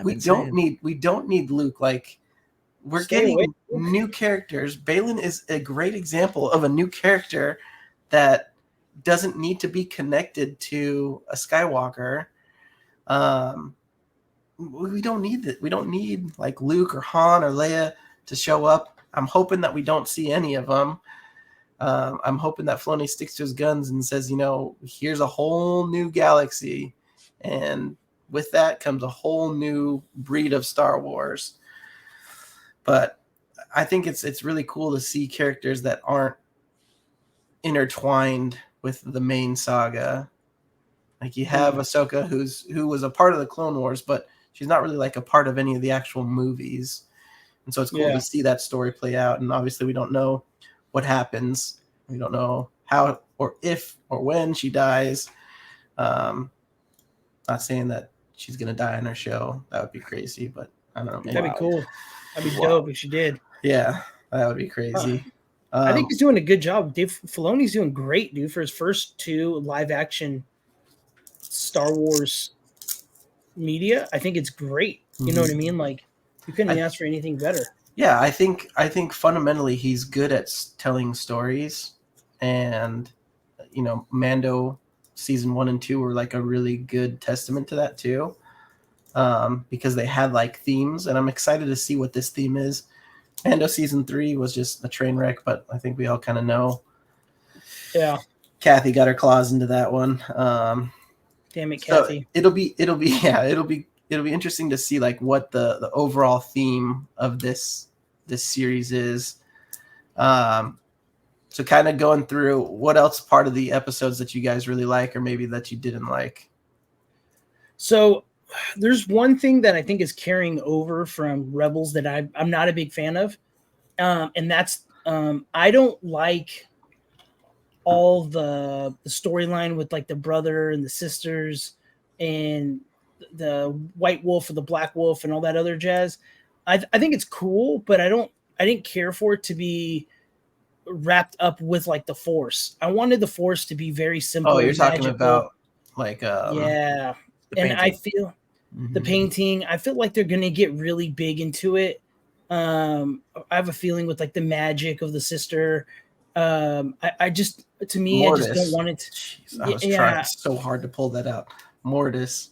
we don't need Luke. Like we're getting new characters. Balin is a great example of a new character that doesn't need to be connected to a Skywalker. We don't need that. We don't need like Luke or Han or Leia to show up. I'm hoping that we don't see any of them. I'm hoping that Filoni sticks to his guns and says, here's a whole new galaxy. And with that comes a whole new breed of Star Wars. But I think it's really cool to see characters that aren't intertwined with the main saga. Like you have Ahsoka, who was a part of the Clone Wars, but she's not really like a part of any of the actual movies. And so it's cool to see that story play out. And obviously we don't know what happens. We don't know how or if or when she dies. Not saying that she's going to die in her show. That would be crazy, but I don't know. That'd be cool. That'd be dope if she did. Yeah, that would be crazy. I think he's doing a good job. Dave Filoni's doing great, dude, for his first 2 live-action Star Wars media. I think it's great. You know what I mean? Like, you couldn't ask for anything better. Yeah, I think fundamentally he's good at telling stories, and Mando season 1 and 2 were like a really good testament to that too, because they had like themes, and I'm excited to see what this theme is. Mando season 3 was just a train wreck, but I think we all kind of know. Yeah, Kathy got her claws into that one. Damn it, Kathy. So it'll be interesting to see like what the overall theme of this series is. So kind of going through what else part of the episodes that you guys really like, or maybe that you didn't like. So there's one thing that I think is carrying over from Rebels that I'm not a big fan of, and that's I don't like all the storyline with like the brother and the sisters and the white wolf or the black wolf and all that other jazz. I think it's cool, but I didn't care for it to be wrapped up with like the Force. I wanted the Force to be very simple. Oh, you're talking magical. about like Yeah, The and I painting. feel the painting. I feel like they're gonna get really big into it. I have a feeling with like the magic of the sister. I just to me, I just don't Mortis. want it. Jeez, I was Yeah, trying so hard to pull that out. Mortis.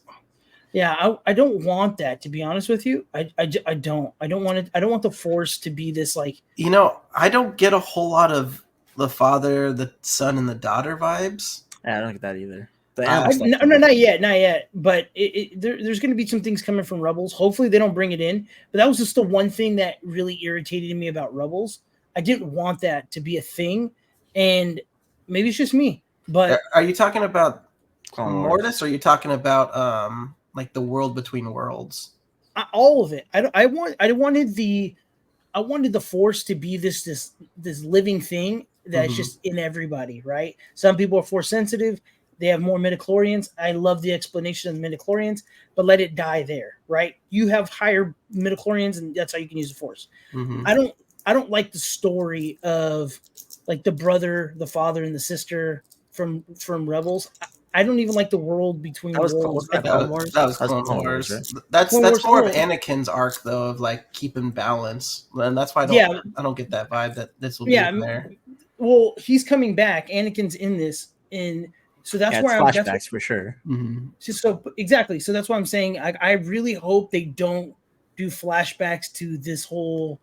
yeah. I don't want that, to be honest with you. I don't. I don't want it. I don't want the Force to be this like. You know, I don't get a whole lot of the father, the son, and the daughter vibes. Yeah, I don't get that either. The I- animal stuff. No, not yet. But there's going to be some things coming from Rebels. Hopefully, they don't bring it in. But that was just the one thing that really irritated me about Rebels. I didn't want that to be a thing, and maybe it's just me. But Are you talking about Clone Wars. Mortis, or are you talking about like the world between worlds? all of it, I wanted the Force to be this living thing that's Mhm. just in everybody, right? Some people are Force sensitive. They have more midichlorians. I love the explanation of the midichlorians, but let it die there, right? You have higher midichlorians, and that's how you can use the Force. Mhm. I don't like the story of like the brother, the father, and the sister from Rebels. I don't even like the world between That was worlds. Clone That Wars. was That's Clone Clone Wars. Wars, right? That's Clone Wars more of whole- Anakin's arc though, of like keeping balance, and that's why Yeah. I don't get that vibe that this will be Yeah, in there. well, he's coming back. Anakin's in this, and so that's Yeah, it's where I'm. That's flashbacks for sure. Mhm. so exactly. So that's why I'm saying I really hope they don't do flashbacks to this whole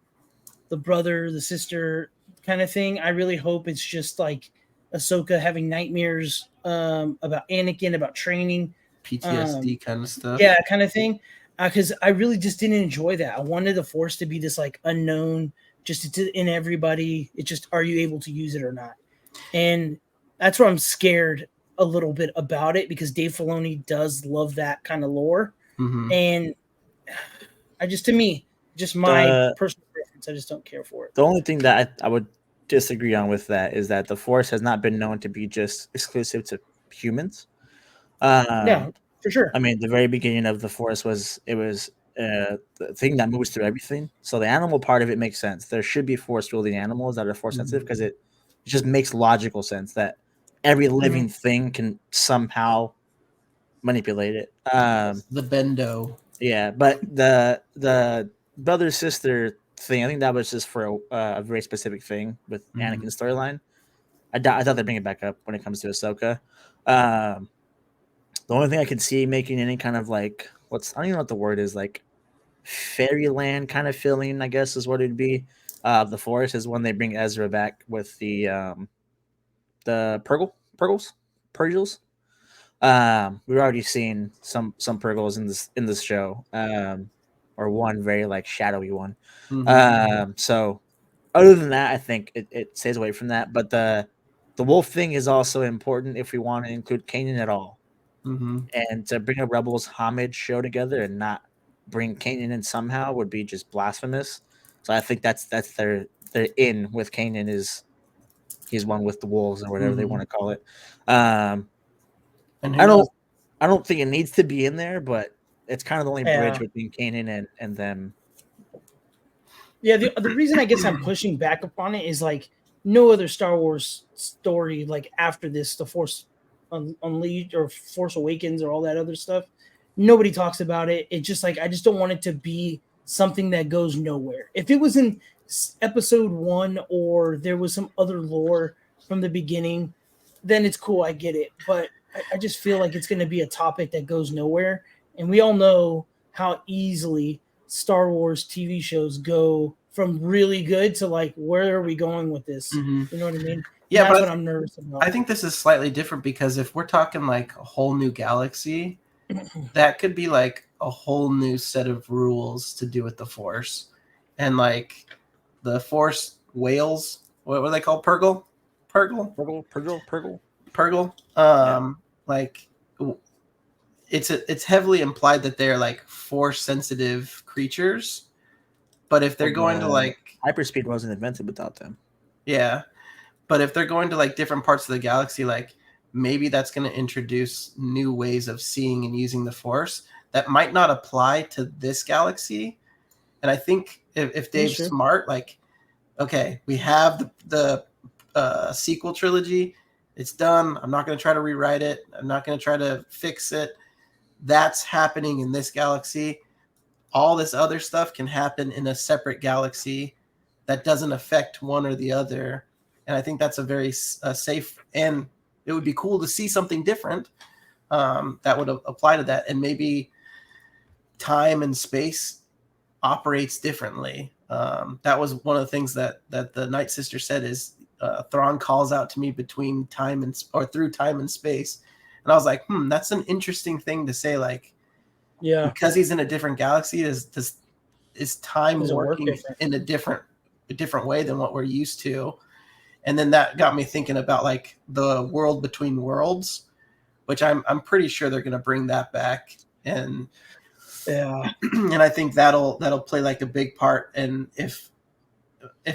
the brother, the sister kind of thing. I really hope it's just like Ahsoka having nightmares about Anakin, about training, PTSD kind of stuff. yeah, kind of thing. Because I really just didn't enjoy that. I wanted the Force to be this like unknown, just in everybody. It's just, are you able to use it or not? And that's where I'm scared a little bit about it, because Dave Filoni does love that kind of lore. Mhm. And to me, just my The- personal preference, I just don't care for it. The only thing that I would disagree on with that is that the Force has not been known to be just exclusive to humans. Yeah, for sure. I mean, the very beginning of the Force was the thing that moves through everything. So the animal part of it makes sense. There should be Force wielding animals that are Force sensitive, because it just makes logical sense that every living thing can somehow manipulate it. The Bendo. Yeah, but the brother sister thing, I think that was just for a very specific thing with Anakin's storyline. I thought they'd bring it back up when it comes to Ahsoka. The only thing I could see making any kind of like I don't even know what the word is, like fairyland kind of feeling, I guess is what it'd be. The Forest is when they bring Ezra back with the Purgles. We've already seen some Purgles in this show, or one very like shadowy one. So other than that, I think it stays away from that. But the wolf thing is also important if we want to include Kanan at all. And to bring a Rebels homage show together and not bring Kanan in somehow would be just blasphemous. So I think that's their in with Kanan is he's one with the wolves or whatever they want to call it. And I don't think it needs to be in there, but it's kind of the only bridge Yeah. between Kanan and them. Yeah, the reason I guess I'm pushing back upon it is like no other Star Wars story like after this, the Force Unleashed or Force Awakens or all that other stuff. Nobody talks about it. It's just like I just don't want it to be something that goes nowhere. If it was in episode 1 or there was some other lore from the beginning, then it's cool. I get it, but I just feel like it's going to be a topic that goes nowhere, and we all know how easily Star Wars TV shows go from really good to like, where are we going with this? You know what I mean? Yeah, that's but what I'm nervous about. I think this is slightly different because if we're talking like a whole new galaxy, that could be like a whole new set of rules to do with the Force. And like the Force whales, what were they called? Purgle? Purgle. Purgle. Like it's heavily implied that they're like force sensitive creatures, but if they're going to like hyperspeed wasn't invented without them. Yeah, but if they're going to like different parts of the galaxy, like maybe that's going to introduce new ways of seeing and using the force that might not apply to this galaxy. And I think if Dave's smart, like, okay, we have the sequel trilogy. It's done. I'm not going to try to rewrite it. I'm not going to try to fix it. That's happening in this galaxy. All this other stuff can happen in a separate galaxy that doesn't affect one or the other. And I think that's a very safe, and it would be cool to see something different that would apply to that. And maybe time and space operates differently. That was one of the things that the Night Sister said is Thrawn calls out to me between time and through time and space. And I was like, that's an interesting thing to say. Like, yeah, because he's in a different galaxy, is time working in a different way than what we're used to? And then that got me thinking about like the world between worlds, which I'm pretty sure they're going to bring that back. And yeah, and I think that'll play like a big part. And if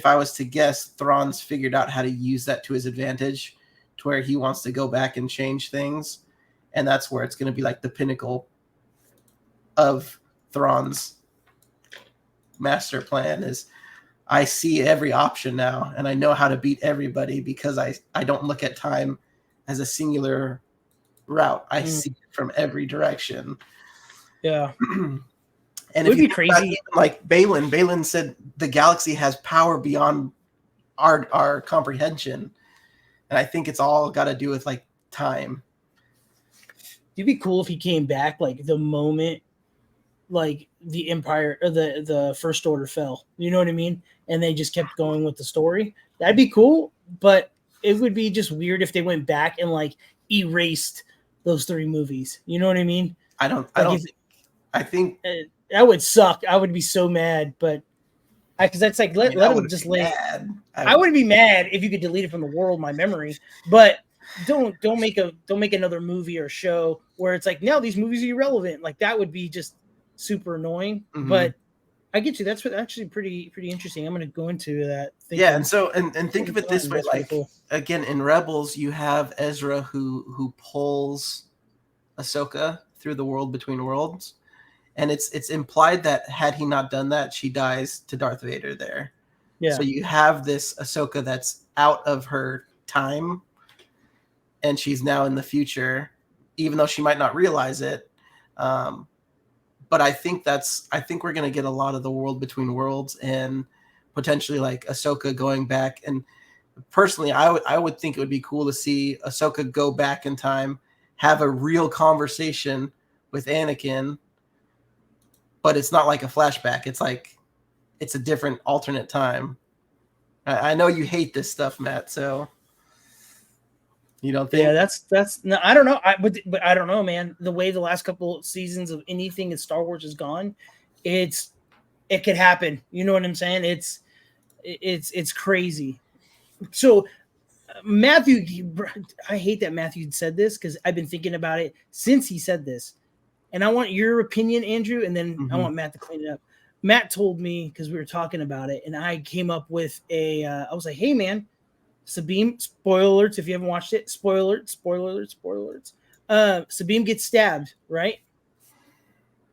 I was to guess, Thrawn's figured out how to use that to his advantage, to where he wants to go back and change things, and that's where it's going to be like the pinnacle of Thrawn's master plan. Is I see every option now, and I know how to beat everybody because I don't look at time as a singular route. I see it from every direction. Yeah. And it would be crazy. Like Balin said, the galaxy has power beyond our comprehension. And I think it's all got to do with like time. It'd be cool if he came back like the moment like the Empire or the First Order fell. You know what I mean? And they just kept going with the story. That'd be cool, but it would be just weird if they went back and like erased those 3 movies. You know what I mean? I think that would suck. I would be so mad, but because that's like let them just lay. I would be mad if you could delete it from the world, my memory. But don't make another movie or show where it's like, no, these movies are irrelevant. Like that would be just super annoying. Mm-hmm. But I get you. That's actually pretty interesting. I'm going to go into that. Yeah, and so and think of it this way: like cool. Again, in Rebels, you have Ezra who pulls Ahsoka through the world between worlds. And it's implied that had he not done that, she dies to Darth Vader there. Yeah. So you have this Ahsoka that's out of her time, and she's now in the future, even though she might not realize it. But I think we're going to get a lot of the world between worlds, and potentially like Ahsoka going back. And personally, I would think it would be cool to see Ahsoka go back in time, have a real conversation with Anakin. But it's not like a flashback. It's like it's a different alternate time. I know you hate this stuff, Matt. So you don't think? Yeah, that's. No, I don't know. But I don't know, man. The way the last couple of seasons of anything in Star Wars has gone, it could happen. You know what I'm saying? It's crazy. So Matthew, I hate that Matthew said this because I've been thinking about it since he said this. And I want your opinion, Andrew, and then I want Matt to clean it up. Matt told me, because we were talking about it, and I came up with I was like, hey, man, Sabine, spoiler alerts, if you haven't watched it, spoiler alerts. Sabine gets stabbed, right?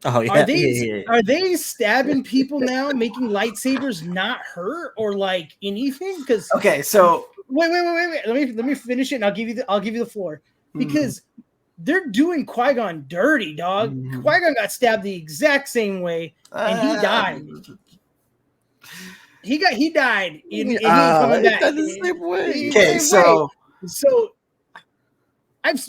Oh, yeah. Are they stabbing people now, making lightsabers not hurt or like anything? Because okay, so wait. Let me finish it, and I'll give you the floor. Because they're doing Qui-Gon dirty, dog. Qui-Gon got stabbed the exact same way, and he died. He died. And he ain't coming back. The same way. Okay, so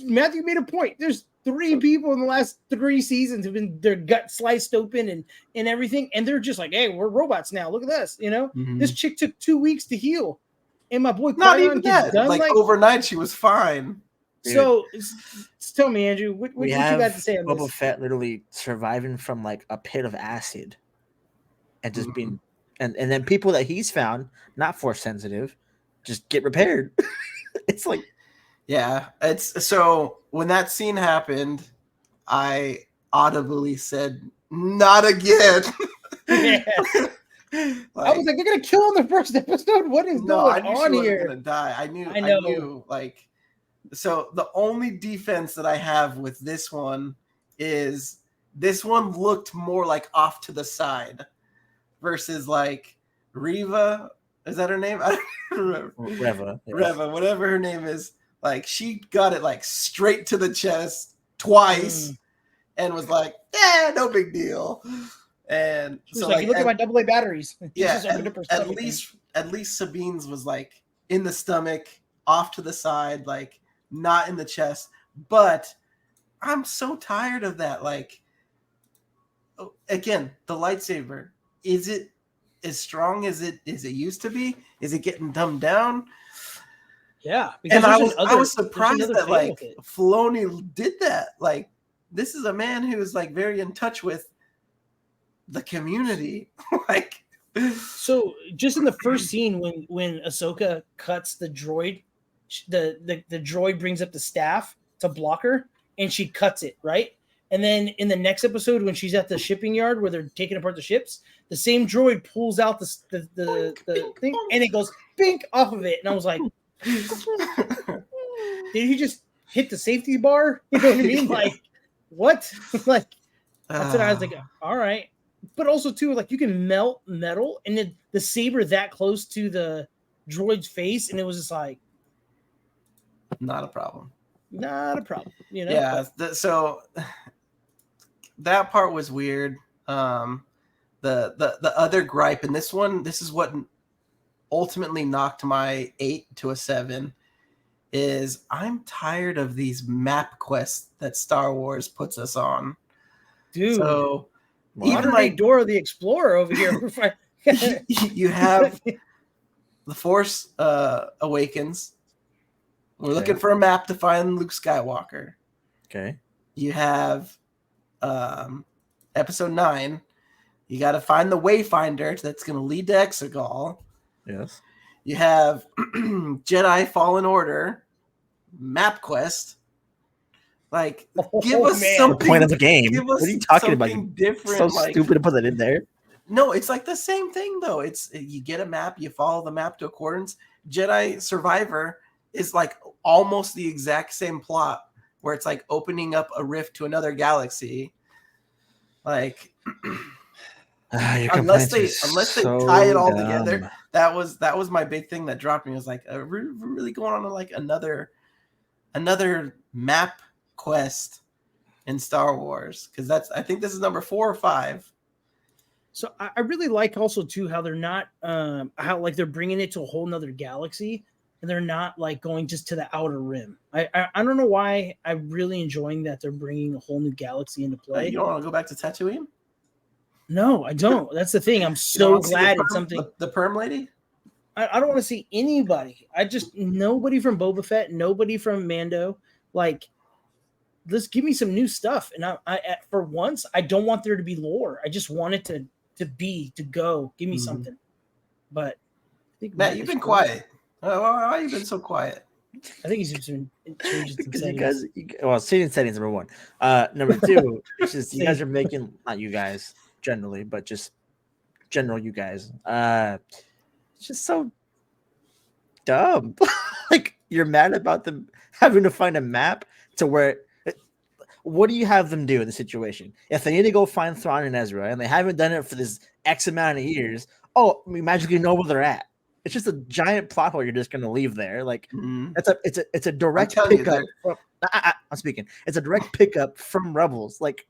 Matthew made a point. There's 3 people in the last 3 seasons who've been their gut sliced open and everything, and they're just like, hey, we're robots now. Look at this. You know, this chick took 2 weeks to heal, and my boy not even that. Like overnight, she was fine. Dude. So tell me, Andrew, what you got to say on Boba this? Fett literally surviving from like a pit of acid and just being and then people that he's found not force sensitive just get repaired. It's like, Yeah, it's so when that scene happened, I audibly said, "Not again." Yeah. I was like, they're gonna kill him the first episode. What is no, I going knew she on wasn't here? gonna die. I knew. I I know. knew. Like, so the only defense that I have with this one is this one looked more like off to the side versus like Reva. Is that her name? I don't remember. Reva. Yes. Reva, whatever her name is. Like, she got it like straight to the chest twice and was like, "Yeah, no big deal." And She was so like, like, you look at my AA batteries. yeah, at least Sabine's was like in the stomach, off to the side, like not in the chest. But I'm so tired of that. Like, again, the lightsaber, is it as strong as it used to be? Is it getting dumbed down? Yeah, And I was surprised that like Faloni did that. Like, this is a man who is like very in touch with the community. Like, so just in the first scene when Ahsoka cuts the droid, the droid brings up the staff to block her, and she cuts it, right? And then in the next episode, when she's at the shipping yard where they're taking apart the ships, the same droid pulls out the thing, and it goes bink off of it. And I was like, did he just hit the safety bar? You know what I mean? Yeah. Like, what? Like, that's what I was like, all right. But also, too, like, you can melt metal, and then the saber that close to the droid's face, and it was just like, not a problem. Not a problem, you know? Yeah, so that part was weird. The other gripe, and this is what ultimately knocked my 8 to a 7, is I'm tired of these map quests that Star Wars puts us on. Dude, so even like Dora the Explorer over here. You have The Force Awakens. We're looking for a map to find Luke Skywalker. Okay. You have Episode 9. You got to find the Wayfinder that's going to lead to Exegol. Yes. You have Jedi Fallen Order map quest. Like, give us something. The point of the game. What are you talking about? Different. So stupid to put that in there. No, it's like the same thing though. It's you get a map, you follow the map to accordance. Jedi Survivor is like almost the exact same plot, where it's like opening up a rift to another galaxy. Like, unless they tie it all together. That was my big thing that dropped me. It was like, we're really going on to like another map quest in Star Wars, because I think this is number 4 or 5. So I really like also too how they're not how like they're bringing it to a whole nother galaxy, and they're not like going just to the outer rim. I don't know why I'm really enjoying that they're bringing a whole new galaxy into play. You don't want to go back to Tatooine? No, I don't. That's the thing. I'm so glad it's something. The perm lady? I don't want to see anybody. Nobody from Boba Fett, nobody from Mando. Like, let's give me some new stuff. And I for once, I don't want there to be lore. I just want it to go. Give me something. But I think Matt, you've been quiet. Why have you been so quiet? I think he's just been changing some settings. settings. Settings number 1. Number 2, it's just you guys are making, not you guys generally, but just general you guys. It's just so dumb. Like, you're mad about them having to find a map to where. What do you have them do in the situation? If they need to go find Thrawn and Ezra, and they haven't done it for this X amount of years, we magically know where they're at. It's just a giant plot hole you're just going to leave there. Like, it's a direct pickup. I'm speaking. It's a direct pickup from Rebels. Like,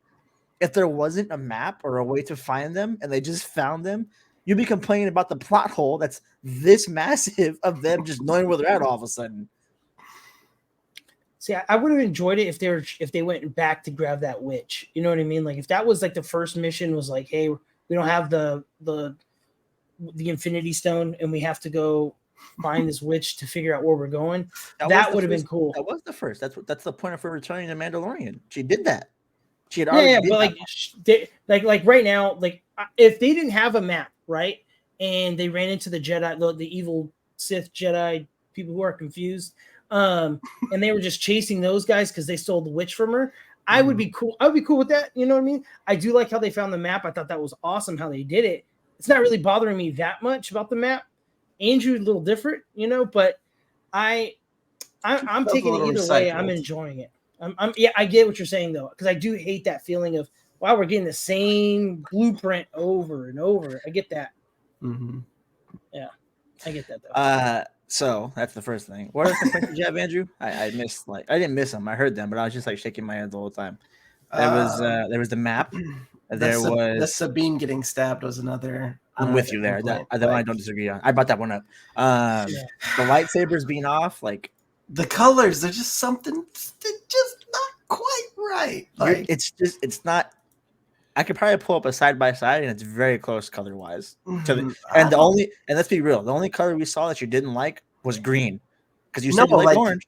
if there wasn't a map or a way to find them, and they just found them, you'd be complaining about the plot hole that's this massive of them just knowing where they're at all of a sudden. See, I would have enjoyed it if they went back to grab that witch. You know what I mean? Like, if that was like the first mission was like, hey, we don't have the Infinity Stone, and we have to go find this witch to figure out where we're going. That would have been cool. That was the first. That's the point of her returning to Mandalorian. She did that. She had already. Yeah, but like right now, like if they didn't have a map, right, and they ran into the Jedi, the evil Sith Jedi people who are confused. And they were just chasing those guys because they stole the witch from her. I would be cool. I would be cool with that. You know what I mean? I do like how they found the map. I thought that was awesome how they did it. It's not really bothering me that much about the map. Andrew, a little different, but I'm taking it either way. I'm enjoying it. Yeah, I get what you're saying though, because I do hate that feeling of wow, we're getting the same blueprint over and over. I get that. Mm-hmm. Yeah, I get that though. So that's the first thing. What are the complaints you have, Andrew? I missed I didn't miss them. I heard them, but I was just shaking my head the whole time. There was the map. There was the Sabine getting stabbed was another. I'm with you there. That one I don't disagree on. I brought that one up. The lightsabers being off, the colors, they're just something just not quite right. It's not. I could probably pull up a side by side, and it's very close color wise. And let's be real, the only color we saw that you didn't like was green, because you said you liked orange.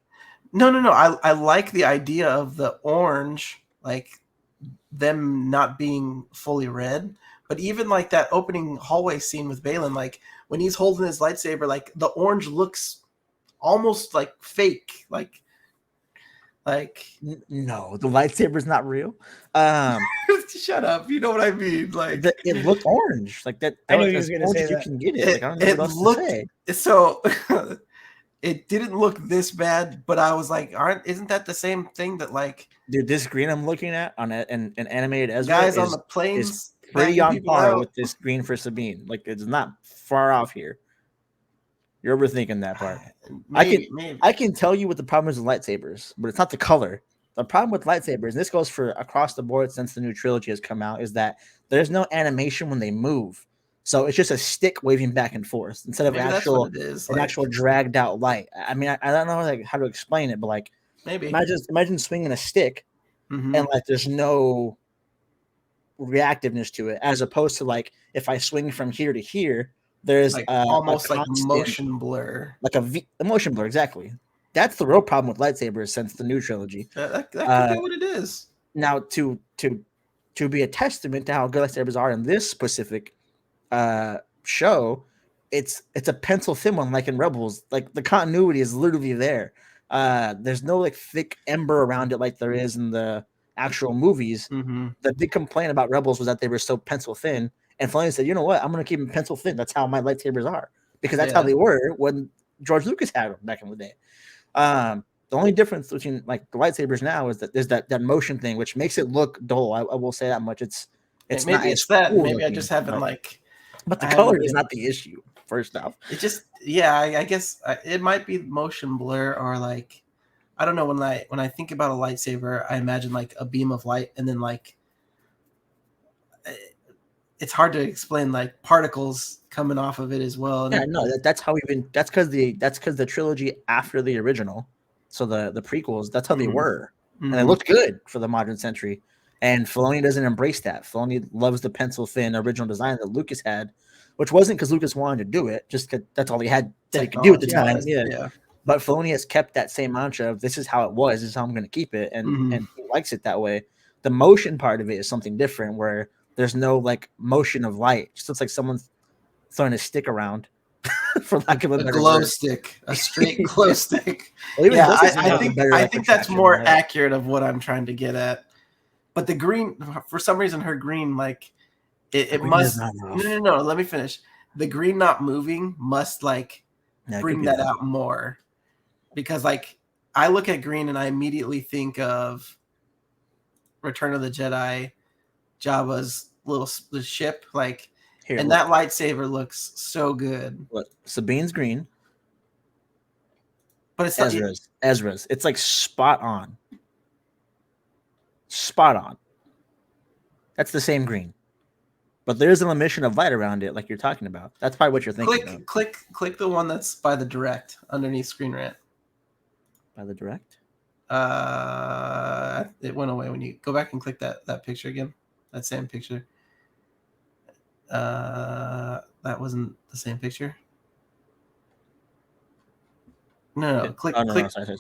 No. I like the idea of the orange, them not being fully red. But even that opening hallway scene with Balin, when he's holding his lightsaber, the orange looks almost fake, no, the lightsaber's not real. Shut up, you know what I mean. It looked orange, that. I knew he was going to say that. You can get it. I don't know what else to say. So it didn't look this bad, but I was isn't that the same thing that dude, this green I'm looking at on an animated Ezra guys on the planes is pretty on par with this green for Sabine. It's not far off here. You're overthinking that part. Maybe. I can tell you what the problem is with lightsabers, but it's not the color. The problem with lightsabers, and this goes for across the board since the new trilogy has come out, is that there's no animation when they move. So it's just a stick waving back and forth instead of an actual dragged out light. I mean, I don't know how to explain it, but maybe imagine swinging a stick and there's no reactiveness to it, as opposed to if I swing from here to here, there's almost motion blur, a motion blur. Exactly. That's the real problem with lightsabers since the new trilogy. That could be what it is. Now, to be a testament to how good lightsabers are in this specific show, it's a pencil thin one, like in Rebels. The continuity is literally there. There's no thick ember around it like there is in the actual movies. The big complaint about Rebels was that they were so pencil thin. And Faloni said, you know what? I'm going to keep them pencil thin. That's how my lightsabers are. Because that's how they were when George Lucas had them back in the day. The only difference between the lightsabers now is that there's that motion thing, which makes it look dull. I will say that much. It's maybe not it's that. Cool maybe looking, I just haven't But the color is not the issue. First off, it just I guess it might be motion blur or I don't know. When I think about a lightsaber, I imagine a beam of light, and then it's hard to explain particles coming off of it as well. Yeah, no, that's how that's because the trilogy after the original, so the prequels, that's how they were, and it looked good for the modern century. And Faloni doesn't embrace that. Faloni loves the pencil thin original design that Lucas had, which wasn't because Lucas wanted to do it, just because that's all he had that he could do at the time. Yeah. But Faloni has kept that same mantra of this is how it was, this is how I'm going to keep it, and he likes it that way. The motion part of it is something different, where there's no motion of light. It just looks like someone's throwing a stick around, for lack of a better glow word. stick, a straight glow stick. Well, I think that's more accurate of what I'm trying to get at. But the green, for some reason, her green it must. No. Let me finish. The green not moving must bring that out more, because I look at green and I immediately think of Return of the Jedi, Jabba's the ship, and that lightsaber looks so good. What, Sabine's green, but it's Ezra's. It's spot on. That's the same green, but there's an emission of light around it, like you're talking about. That's probably what you're thinking. Click the one that's by the direct underneath Screen Rant. By the direct. It went away when you go back and click that picture again. That same picture. That wasn't the same picture. No. Click. No, sorry.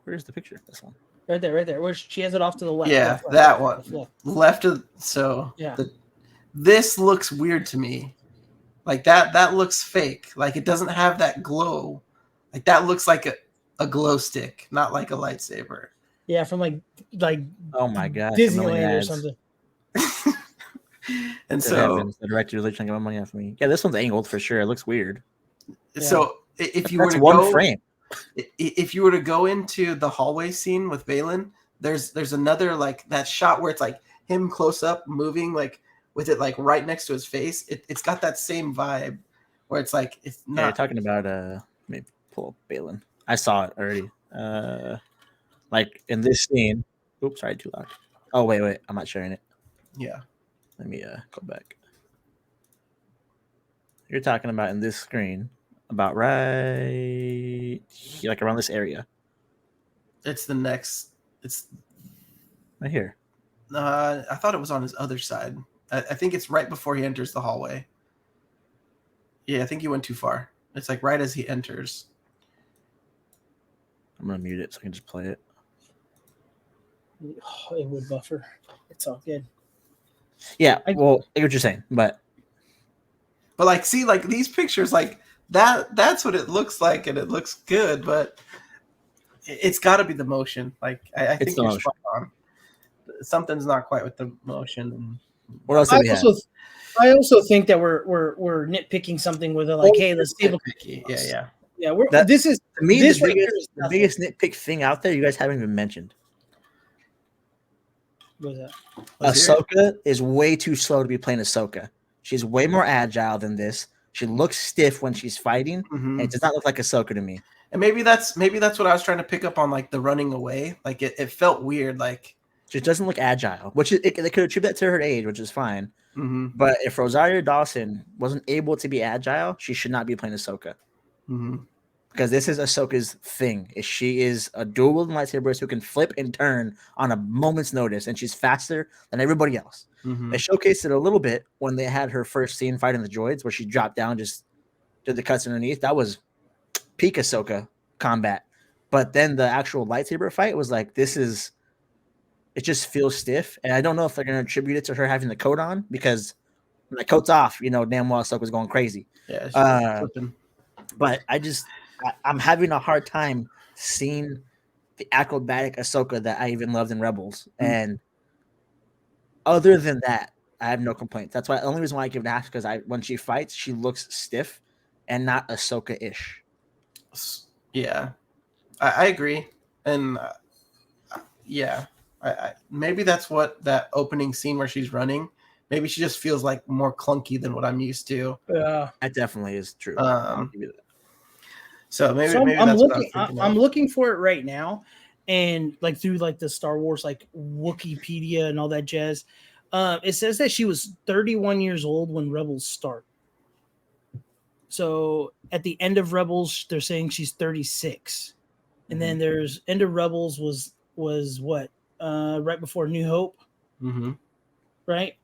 Where's the picture? This one. Right there. Where she has it off to the left. Yeah, that one. Left of. So yeah. This looks weird to me. Like that looks fake. Like it doesn't have that glow. Like that looks like a glow stick, not like a lightsaber. Yeah, from like Oh my gosh, a million Disneyland or ads. something. And Good so, heavens, the director really trying to get my money off me. Yeah, this one's angled for sure. It looks weird. so if you were That's to one go, frame. if you were to go into the hallway scene with Balin, there's another like that shot where it's like him close up moving like with it like right next to his face. It's got that same vibe where it's like it's Yeah, you're not. talking about let me pull up Balin. I saw it already. Like in this scene. Oops, sorry, too loud. Oh wait, I'm not sharing it. Yeah. Let me go back. You're talking about in this screen, about right like around this area. It's the next. It's. Right here. I thought it was on his other side. I think it's right before he enters the hallway. Yeah, I think you went too far. It's like right as he enters. I'm gonna mute it so I can just play it. Oh, it would buffer. It's all good. Yeah, well, I get what you're saying, but like, see, like these pictures, like that's what it looks like, and it looks good, but it's got to be the motion. Like, I think you're spot on. Something's not quite with the motion. What else did we have? I also think that we're nitpicking something with it, like, hey, let's see. Yeah. This is to me this the biggest nitpick thing out there. You guys haven't even mentioned. What was that? Ahsoka is way too slow to be playing Ahsoka. She's way more agile than this. She looks stiff when she's fighting, and it does not look like Ahsoka to me. And maybe that's what I was trying to pick up on, like the running away. Like it felt weird. Like she doesn't look agile, which they could attribute that to her age, which is fine. Mm-hmm. But if Rosario Dawson wasn't able to be agile, she should not be playing Ahsoka. Mm-hmm. Because this is Ahsoka's thing. She is a dual-wielding lightsaber who can flip and turn on a moment's notice, and she's faster than everybody else. Mm-hmm. They showcased it a little bit when they had her first scene fighting the droids, where she dropped down, just did the cuts underneath. That was peak Ahsoka combat. But then the actual lightsaber fight was like, it just feels stiff. And I don't know if they're going to attribute it to her having the coat on, because when the coat's off, damn well Ahsoka's going crazy. Yeah, but I'm having a hard time seeing the acrobatic Ahsoka that I even loved in Rebels. Mm-hmm. And other than that, I have no complaints. That's why the only reason why I give it half, because when she fights, she looks stiff and not Ahsoka-ish. Yeah, I agree. And yeah, I maybe that's what that opening scene where she's running, maybe she just feels like more clunky than what I'm used to. Yeah, that definitely is true. I'll give you that. So maybe I'm looking for it right now, and like through like the Star Wars like Wikipedia and all that jazz, it says that she was 31 years old when Rebels start. So at the end of Rebels, they're saying she's 36, and then there's end of Rebels was what right before New Hope, right?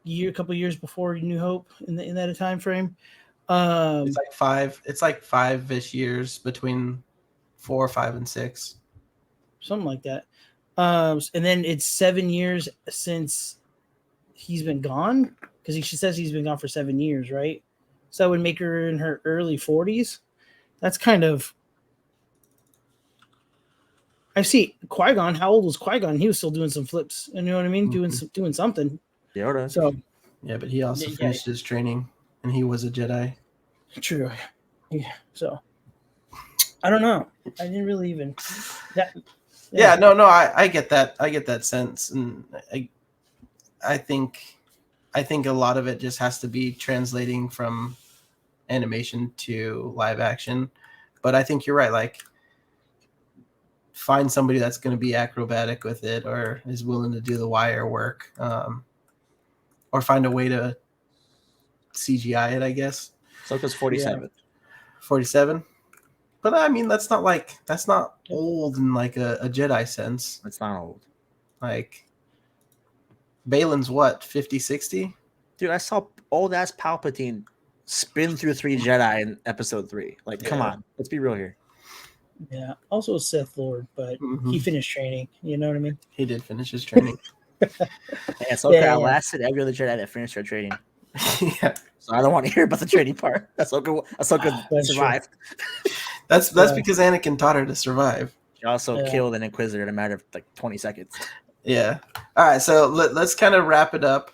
A couple years before New Hope in that time frame. It's like 5-ish years between 4, 5, and 6, something like that. And then it's 7 years since he's been gone, because she says he's been gone for 7 years, right? So that would make her in her early 40s. That's kind of. I see Qui-Gon. How old was Qui-Gon? He was still doing some flips. You know what I mean? Doing something. Yoda. So. Yeah, but he also finished his training, and he was a Jedi. True. Yeah. So, I don't know. I didn't really even. No. I get that. I get that sense, and I think a lot of it just has to be translating from animation to live action. But I think you're right. Like, find somebody that's going to be acrobatic with it, or is willing to do the wire work. Or find a way to CGI it, I guess. Ahsoka's 47. Yeah. 47? But I mean, that's not old in like a Jedi sense. It's not old. Like, Balin's what, 50, 60? Dude, I saw old-ass Palpatine spin through 3 Jedi in episode 3. Like, come on. Let's be real here. Yeah. Also a Sith Lord, but he finished training. You know what I mean? He did finish his training. Ahsoka outlasted every other Jedi that finished their training. Yeah, So I don't want to hear about the training part. Ahsoka That's survived. that's Yeah. because Anakin taught her to survive. She also Yeah. killed an Inquisitor in a matter of like 20 seconds. Yeah. All right. So let's kind of wrap it up.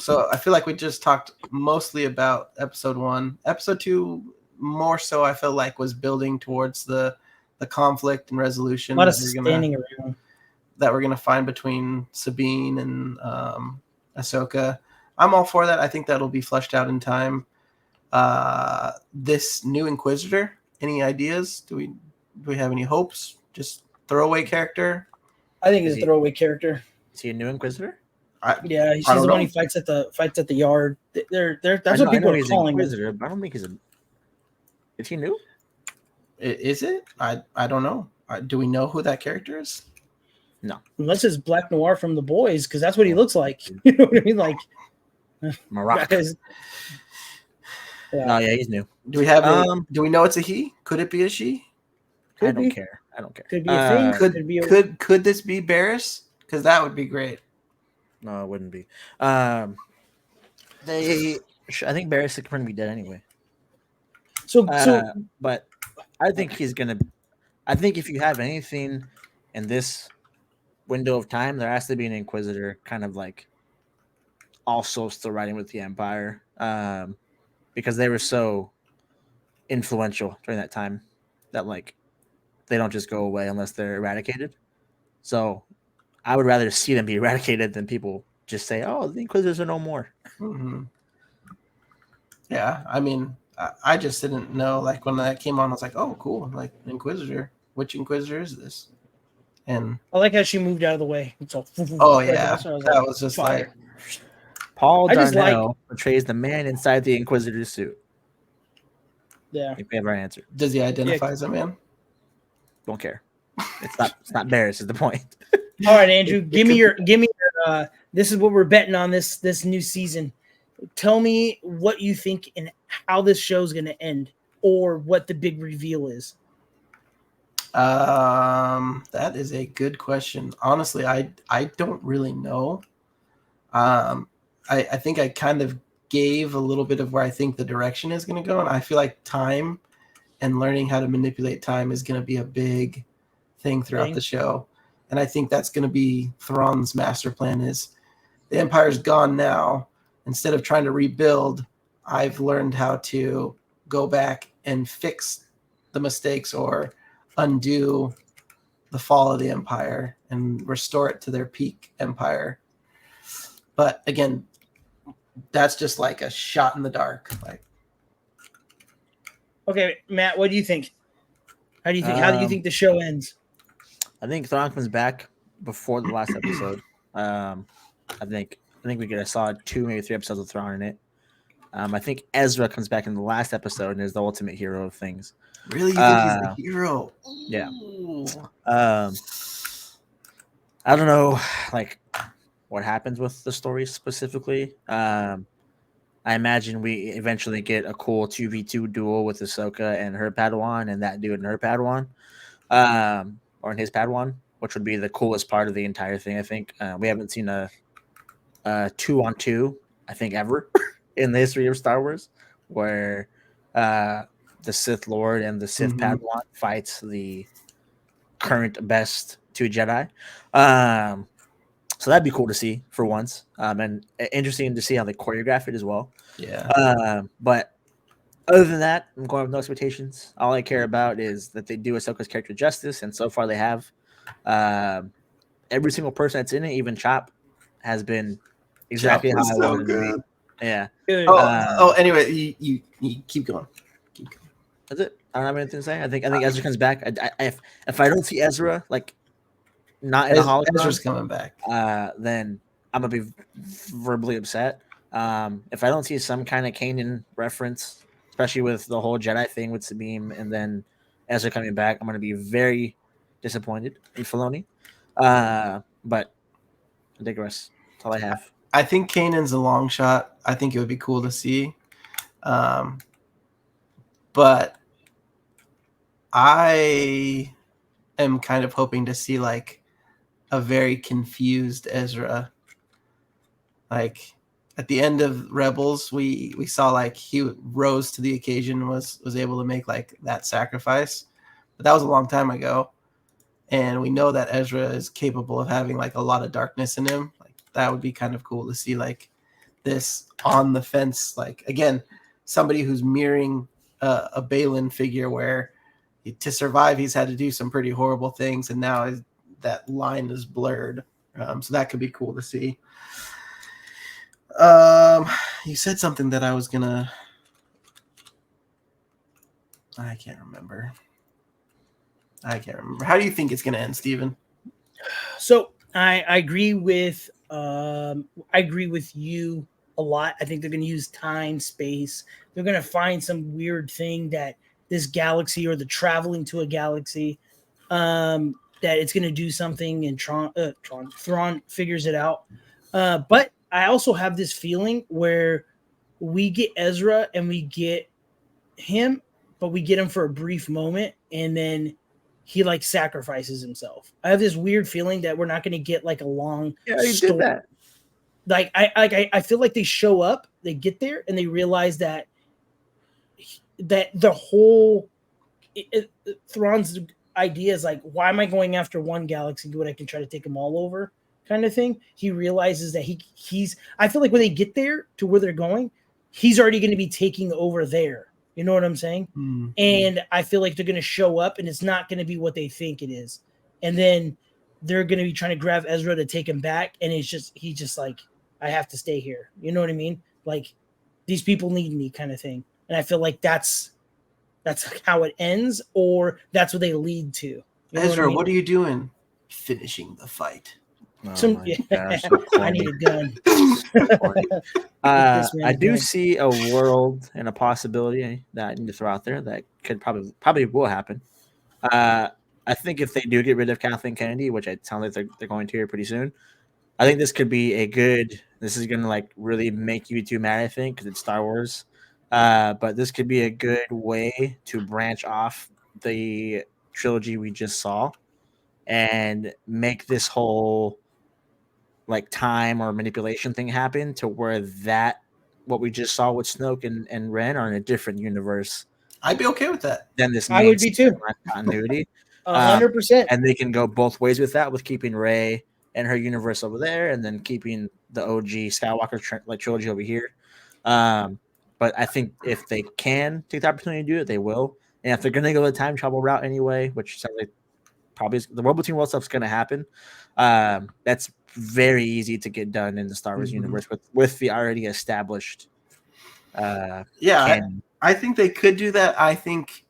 So I feel like we just talked mostly about episode 1. Episode 2, more so, I felt like was building towards the conflict and resolution A lot of that standing around. we're gonna find between Sabine and Ahsoka. I'm all for that. I think that'll be fleshed out in time. This new Inquisitor. Any ideas? Do we have any hopes? Just throwaway character. I think Is he's a he- throwaway character. Is he a new Inquisitor? Yeah, I she's don't the one know. who fights at the yard. That's I what people know are he's calling him. Inquisitor, but I don't think he's a. Is he new? Is it? I don't know. Do we know who that character is? No. Unless it's Black Noir from The Boys, because that's what he looks like. You know what I mean? Like, Marak. guys- yeah. No, yeah, he's new. Do we have? Do we know it's a he? Could it be a she? I Could don't be. care. I don't care. Could be a thing. Could be a, could this be Barris? Because that would be great. No, it wouldn't be. I think Barris could probably be dead anyway. so But I think he's gonna. I think if you have anything in this window of time, there has to be an Inquisitor, kind of like also still riding with the Empire, because they were so influential during that time that like they don't just go away unless they're eradicated. So I would rather see them be eradicated than people just say, "Oh, the Inquisitors are no more." Mm-hmm. Yeah, I mean, I just didn't know. Like when that came on, I was like, "Oh, cool!" Like Inquisitor. Which Inquisitor is this? And I like how she moved out of the way. So, oh yeah, that's what I was that like, was just fire. like Paul I just Darnell portrays the man inside the Inquisitor's suit. Yeah. I think we have our answer. does he identify as a man? Don't care. It's not Barris is the point. All right, Andrew, give me your. This is what we're betting on this new season. Tell me what you think and how this show's going to end, or what the big reveal is. That is a good question. Honestly, I don't really know. I think I kind of gave a little bit of where I think the direction is going to go, and I feel like time and learning how to manipulate time is going to be a big thing throughout the show. And I think that's going to be Thrawn's master plan is the Empire's gone now. Instead of trying to rebuild, I've learned how to go back and fix the mistakes or undo the fall of the Empire and restore it to their peak empire. But again, that's just like a shot in the dark. Like, Okay, Matt, what do you think? How do you think? How do you think the show ends? I think Thrawn comes back before the last episode. I think we get a solid 2, maybe 3 episodes of Thrawn in it. I think Ezra comes back in the last episode and is the ultimate hero of things. really, you think he's the hero? Yeah. Ooh. I don't know, like what happens with the story specifically. I imagine we eventually get a cool 2v2 duel with Ahsoka and her Padawan, and that dude and her Padawan, or in his Padawan, which would be the coolest part of the entire thing. I think we haven't seen a 2-on-2, I think, ever in the history of Star Wars, where the Sith Lord and the Sith Padawan fights the current best 2 Jedi. So that'd be cool to see for once, and interesting to see how they choreograph it as well. Yeah. But other than that, I'm going with no expectations. All I care about is that they do Ahsoka's character justice, and so far they have. Every single person that's in it, even Chop, has been exactly how I wanted to be. Yeah. Anyway, you keep going. That's it. I don't have anything to say. I think Ezra comes back. If I don't see Ezra like not in a hologram, Ezra's coming back. then I'm gonna be verbally upset. If I don't see some kind of Kanan reference, especially with the whole Jedi thing with Sabine and then Ezra coming back, I'm gonna be very disappointed in Faloni. But I digress. That's all I have. I think Kanan's a long shot. I think it would be cool to see. But I am kind of hoping to see like a very confused Ezra. Like, at the end of Rebels, we saw like he rose to the occasion, was able to make like that sacrifice, but that was a long time ago. And we know that Ezra is capable of having like a lot of darkness in him. Like that would be kind of cool to see like this on the fence. Like again, somebody who's mirroring a Balin figure where to survive he's had to do some pretty horrible things, and now that line is blurred. So that could be cool to see. You said something that I can't remember. How do you think it's gonna end, Steven? So I agree with you a lot. I think they're going to use time, space. They're going to find some weird thing that this galaxy or the traveling to a galaxy, that it's going to do something, and Thrawn figures it out. But I also have this feeling where we get Ezra and we get him, but we get him for a brief moment, and then he like sacrifices himself. I have this weird feeling that we're not going to get like a long story. Did that. Like I feel like they show up, they get there, and they realize that the whole Thrawn's idea is like, why am I going after one galaxy when I can try to take them all over, kind of thing. He realizes that he's. I feel like when they get there to where they're going, he's already going to be taking over there. You know what I'm saying? Mm-hmm. And I feel like they're going to show up, and it's not going to be what they think it is, and then they're going to be trying to grab Ezra to take him back, and he's just like, I have to stay here. You know what I mean? Like, these people need me, kind of thing. And I feel like that's how it ends, or that's what they lead to. You know Ezra, what are you doing? Finishing the fight. Oh my gosh, so I need a gun. I do see a world and a possibility that I need to throw out there that could probably will happen. I think if they do get rid of Kathleen Kennedy, which it sounds like they're going to here pretty soon, I think this could be a good. This is going to like really make you too mad, I think, because it's Star Wars. But this could be a good way to branch off the trilogy we just saw and make this whole like time or manipulation thing happen to where that what we just saw with Snoke and Ren are in a different universe. I'd be okay with that. Than this I would be too. Continuity. 100%. And they can go both ways with that, with keeping Rey and her universe over there, and then keeping the OG Skywalker trilogy over here. But I think if they can take the opportunity to do it, they will. And if they're going to go the time travel route anyway, which sounds like probably the World Between Worlds stuff's going to happen, that's very easy to get done in the Star Wars universe with the already established. I think they could do that. I think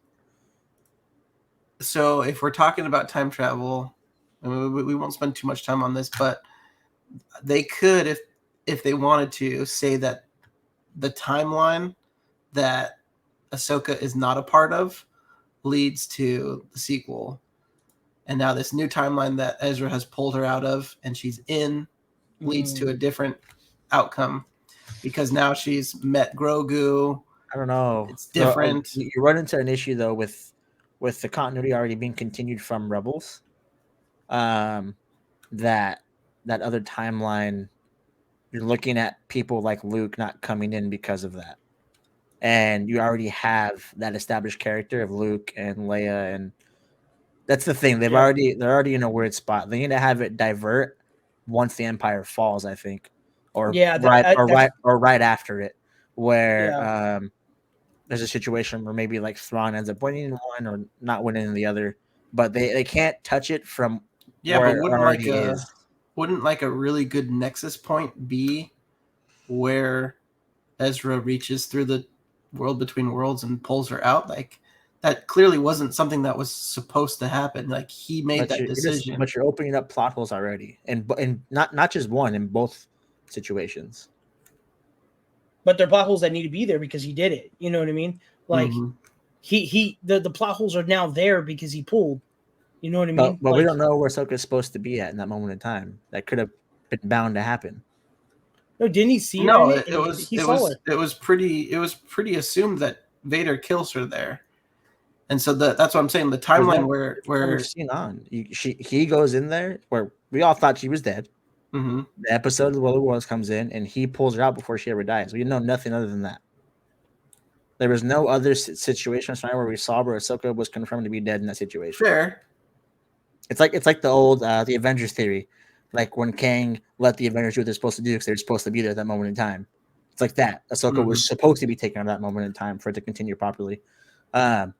so. If we're talking about time travel, we won't spend too much time on this, but they could, if they wanted to, say that the timeline that Ahsoka is not a part of leads to the sequel. And now this new timeline that Ezra has pulled her out of and she's in leads to a different outcome because now she's met Grogu. I don't know. It's different. So, you run into an issue though with the continuity already being continued from Rebels. That other timeline, you're looking at people like Luke not coming in because of that. And you already have that established character of Luke and Leia, and that's the thing. They're already in a weird spot. They need to have it divert once the Empire falls, I think, or right after it, where there's a situation where maybe like Thrawn ends up winning in one or not winning in the other, but they can't touch it from where but it already is. Wouldn't like a really good nexus point be where Ezra reaches through the World Between Worlds and pulls her out? Like that clearly wasn't something that was supposed to happen. Like he made that decision. But you're opening up plot holes already, and not just one, in both situations. But they're plot holes that need to be there because he did it. You know what I mean? Like the plot holes are now there because he pulled. You know what I mean? But we don't know where Ahsoka's supposed to be at in that moment in time. That could have been bound to happen. No, didn't he see? No, it was pretty assumed that Vader kills her there, and so that's what I'm saying. The timeline where seen on he goes in there where we all thought she was dead, Mm-hmm. The episode of the World Wars comes in, and he pulls her out before she ever dies. We know nothing other than that. There was no other situation where we saw where Ahsoka was confirmed to be dead in that situation. Fair. It's like the old the Avengers theory, like when Kang let the Avengers do what they're supposed to do because they're supposed to be there at that moment in time. It's like that. Ahsoka was supposed to be taken at that moment in time for it to continue properly. But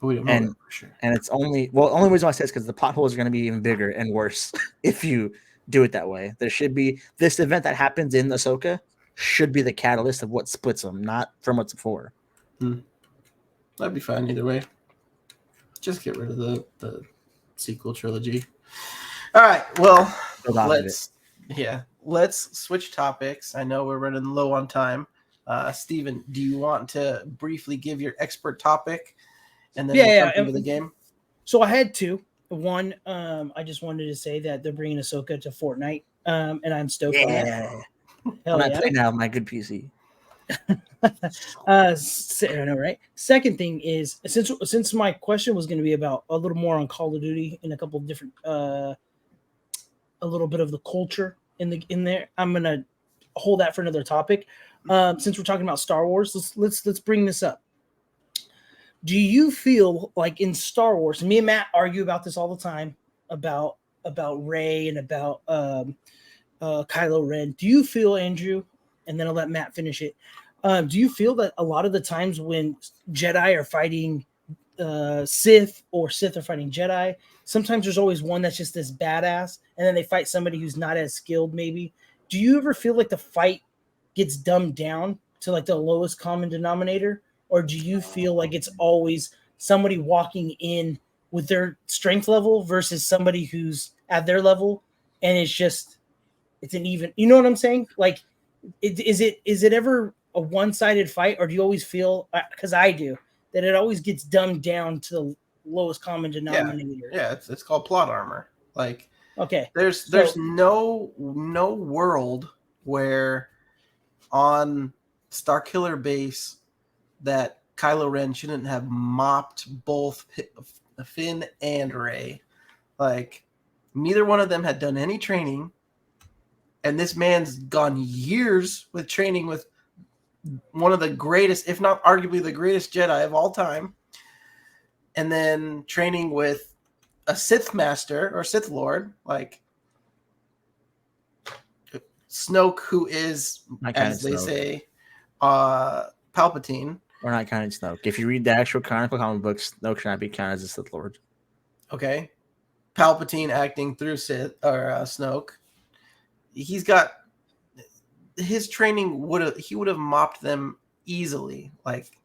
we don't know that for sure. And it's only reason why I say is because the plot holes are going to be even bigger and worse if you do it that way. There should be this event that happens in Ahsoka should be the catalyst of what splits them, not from what's before. That'd be fine either way. Just get rid of the sequel trilogy. All right. Well, let's switch topics. I know we're running low on time. Steven, do you want to briefly give your expert topic and then we'll jump into the game? So I had two. One, I just wanted to say that they're bringing Ahsoka to Fortnite, and I'm stoked on that. Hell I'm playing now my good PC. I know, right? Second thing is since my question was going to be about a little more on Call of Duty and a couple of different, a little bit of the culture in there, I'm gonna hold that for another topic. Since we're talking about Star Wars, let's bring this up. Do you feel like in Star Wars, and me and Matt argue about this all the time about Rey and about Kylo Ren? Do you feel, Andrew, and then I'll let Matt finish it. Do you feel that a lot of the times when Jedi are fighting Sith or Sith are fighting Jedi, sometimes there's always one that's just this badass, and then they fight somebody who's not as skilled maybe? Do you ever feel like the fight gets dumbed down to like the lowest common denominator? Or do you feel like it's always somebody walking in with their strength level versus somebody who's at their level, and it's an even, you know what I'm saying? Like, is it ever a one-sided fight, or do you always feel, because I do, that it always gets dumbed down to the lowest common denominator? Yeah, it's called plot armor. Like, okay, there's no world where on Starkiller Base that Kylo Ren shouldn't have mopped both Finn and Rey. Like, neither one of them had done any training, and this man's gone years with training with one of the greatest, if not arguably the greatest Jedi of all time, and then training with a Sith Master or Sith Lord, like Snoke, who is, as they say, Palpatine. Or not counting Snoke. If you read the actual canonical comic books, Snoke should not be counted as a Sith Lord. Okay. Palpatine acting through Snoke. He's got his training he would have mopped them easily. Like,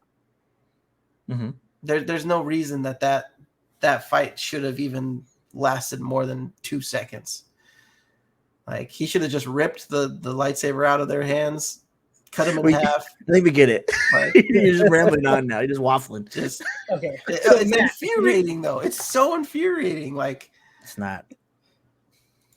there's no reason that fight should have even lasted more than 2 seconds. Like, he should have just ripped the lightsaber out of their hands, cut him in half. I think we get it. Like, you're just rambling on now. You're just waffling. Okay. It's infuriating, though. It's so infuriating. Like, it's not.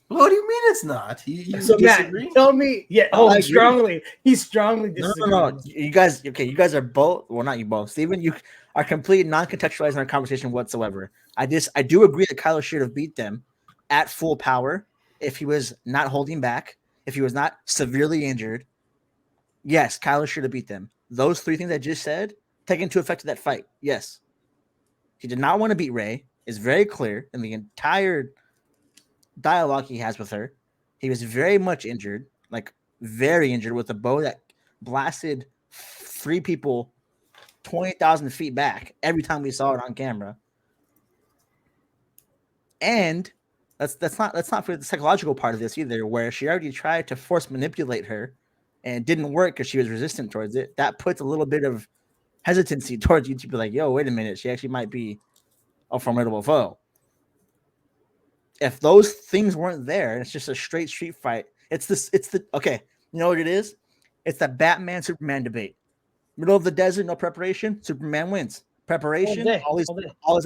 What do you mean it's not? You so disagree? Matt, tell me. Yeah. Oh, he strongly disagrees. No. You guys are both. Well, not you both. Steven, you are completely non-contextualizing our conversation whatsoever. I do agree that Kylo should have beat them at full power if he was not holding back, if he was not severely injured. Yes, Kylo should have beat them. Those 3 things I just said take into effect of that fight. Yes. He did not want to beat Rey. It's very clear in the entire dialogue he has with her. He was very much injured, like very injured, with a bow that blasted 3 people 20,000 feet back every time we saw it on camera. And let's not for the psychological part of this either, where she already tried to force manipulate her and it didn't work because she was resistant towards it. That puts a little bit of hesitancy towards you to be like, yo, wait a minute, she actually might be a formidable foe. If those things weren't there, it's just a straight street fight. Okay, you know what it is? It's the Batman Superman debate. Middle of the desert, no preparation, Superman wins. Preparation, all this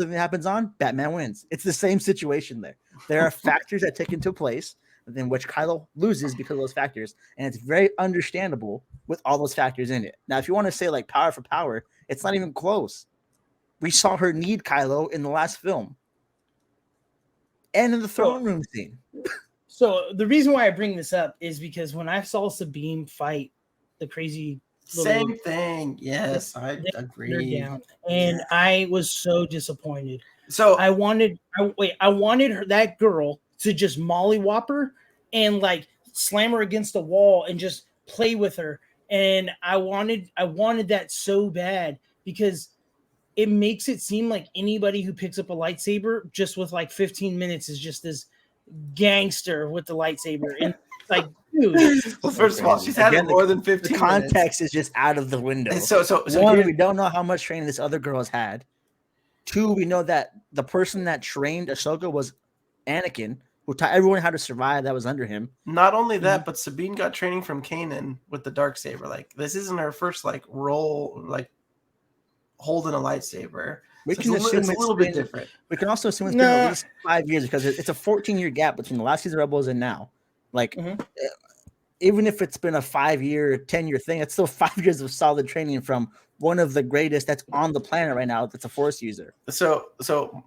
everything happens on, Batman wins. It's the same situation there. There are factors that take into place in which Kylo loses because of those factors, and it's very understandable with all those factors in it. Now, if you want to say like power for power, it's not even close. We saw her need Kylo in the last film and in the throne room scene. So the reason why I bring this up is because when I saw Sabine fight the crazy Same thing. Yes, I they're agree. down, and I was so disappointed. So I wanted that girl to just mollywop her and like slam her against the wall and just play with her. And I wanted that so bad because it makes it seem like anybody who picks up a lightsaber just with like 15 minutes is just this gangster with the lightsaber. And like, dude, well, first of all, she's had it Again, more than the 15 context minutes. is just out of the window. So One, here, we don't know how much training this other girl has had. Two, we know that the person that trained Ahsoka was Anakin, who taught everyone how to survive that was under him. not only that, but Sabine got training from Kanan with the darksaber. Like, this isn't her first like role, like holding a lightsaber. We So can assume it's a little bit different. We can also assume it's been at least 5 years because it's a 14-year gap between the last season of Rebels and now. Like, even if it's been a 5-year, 10-year thing, it's still 5 years of solid training from one of the greatest that's on the planet right now. That's a Force user. So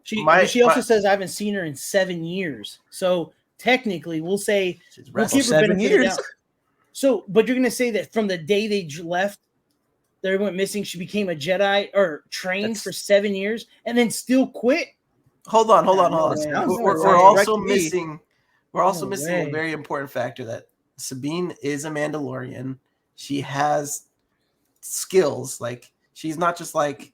she also says I haven't seen her in 7 years. So technically, we'll say we'll give her 7 years. So, but you're gonna say that from the day they left, they went missing. She became a Jedi or trained for 7 years and then still quit. Hold on. We're also missing. We're also missing a very important factor that Sabine is a Mandalorian. She has skills. Like, she's not just like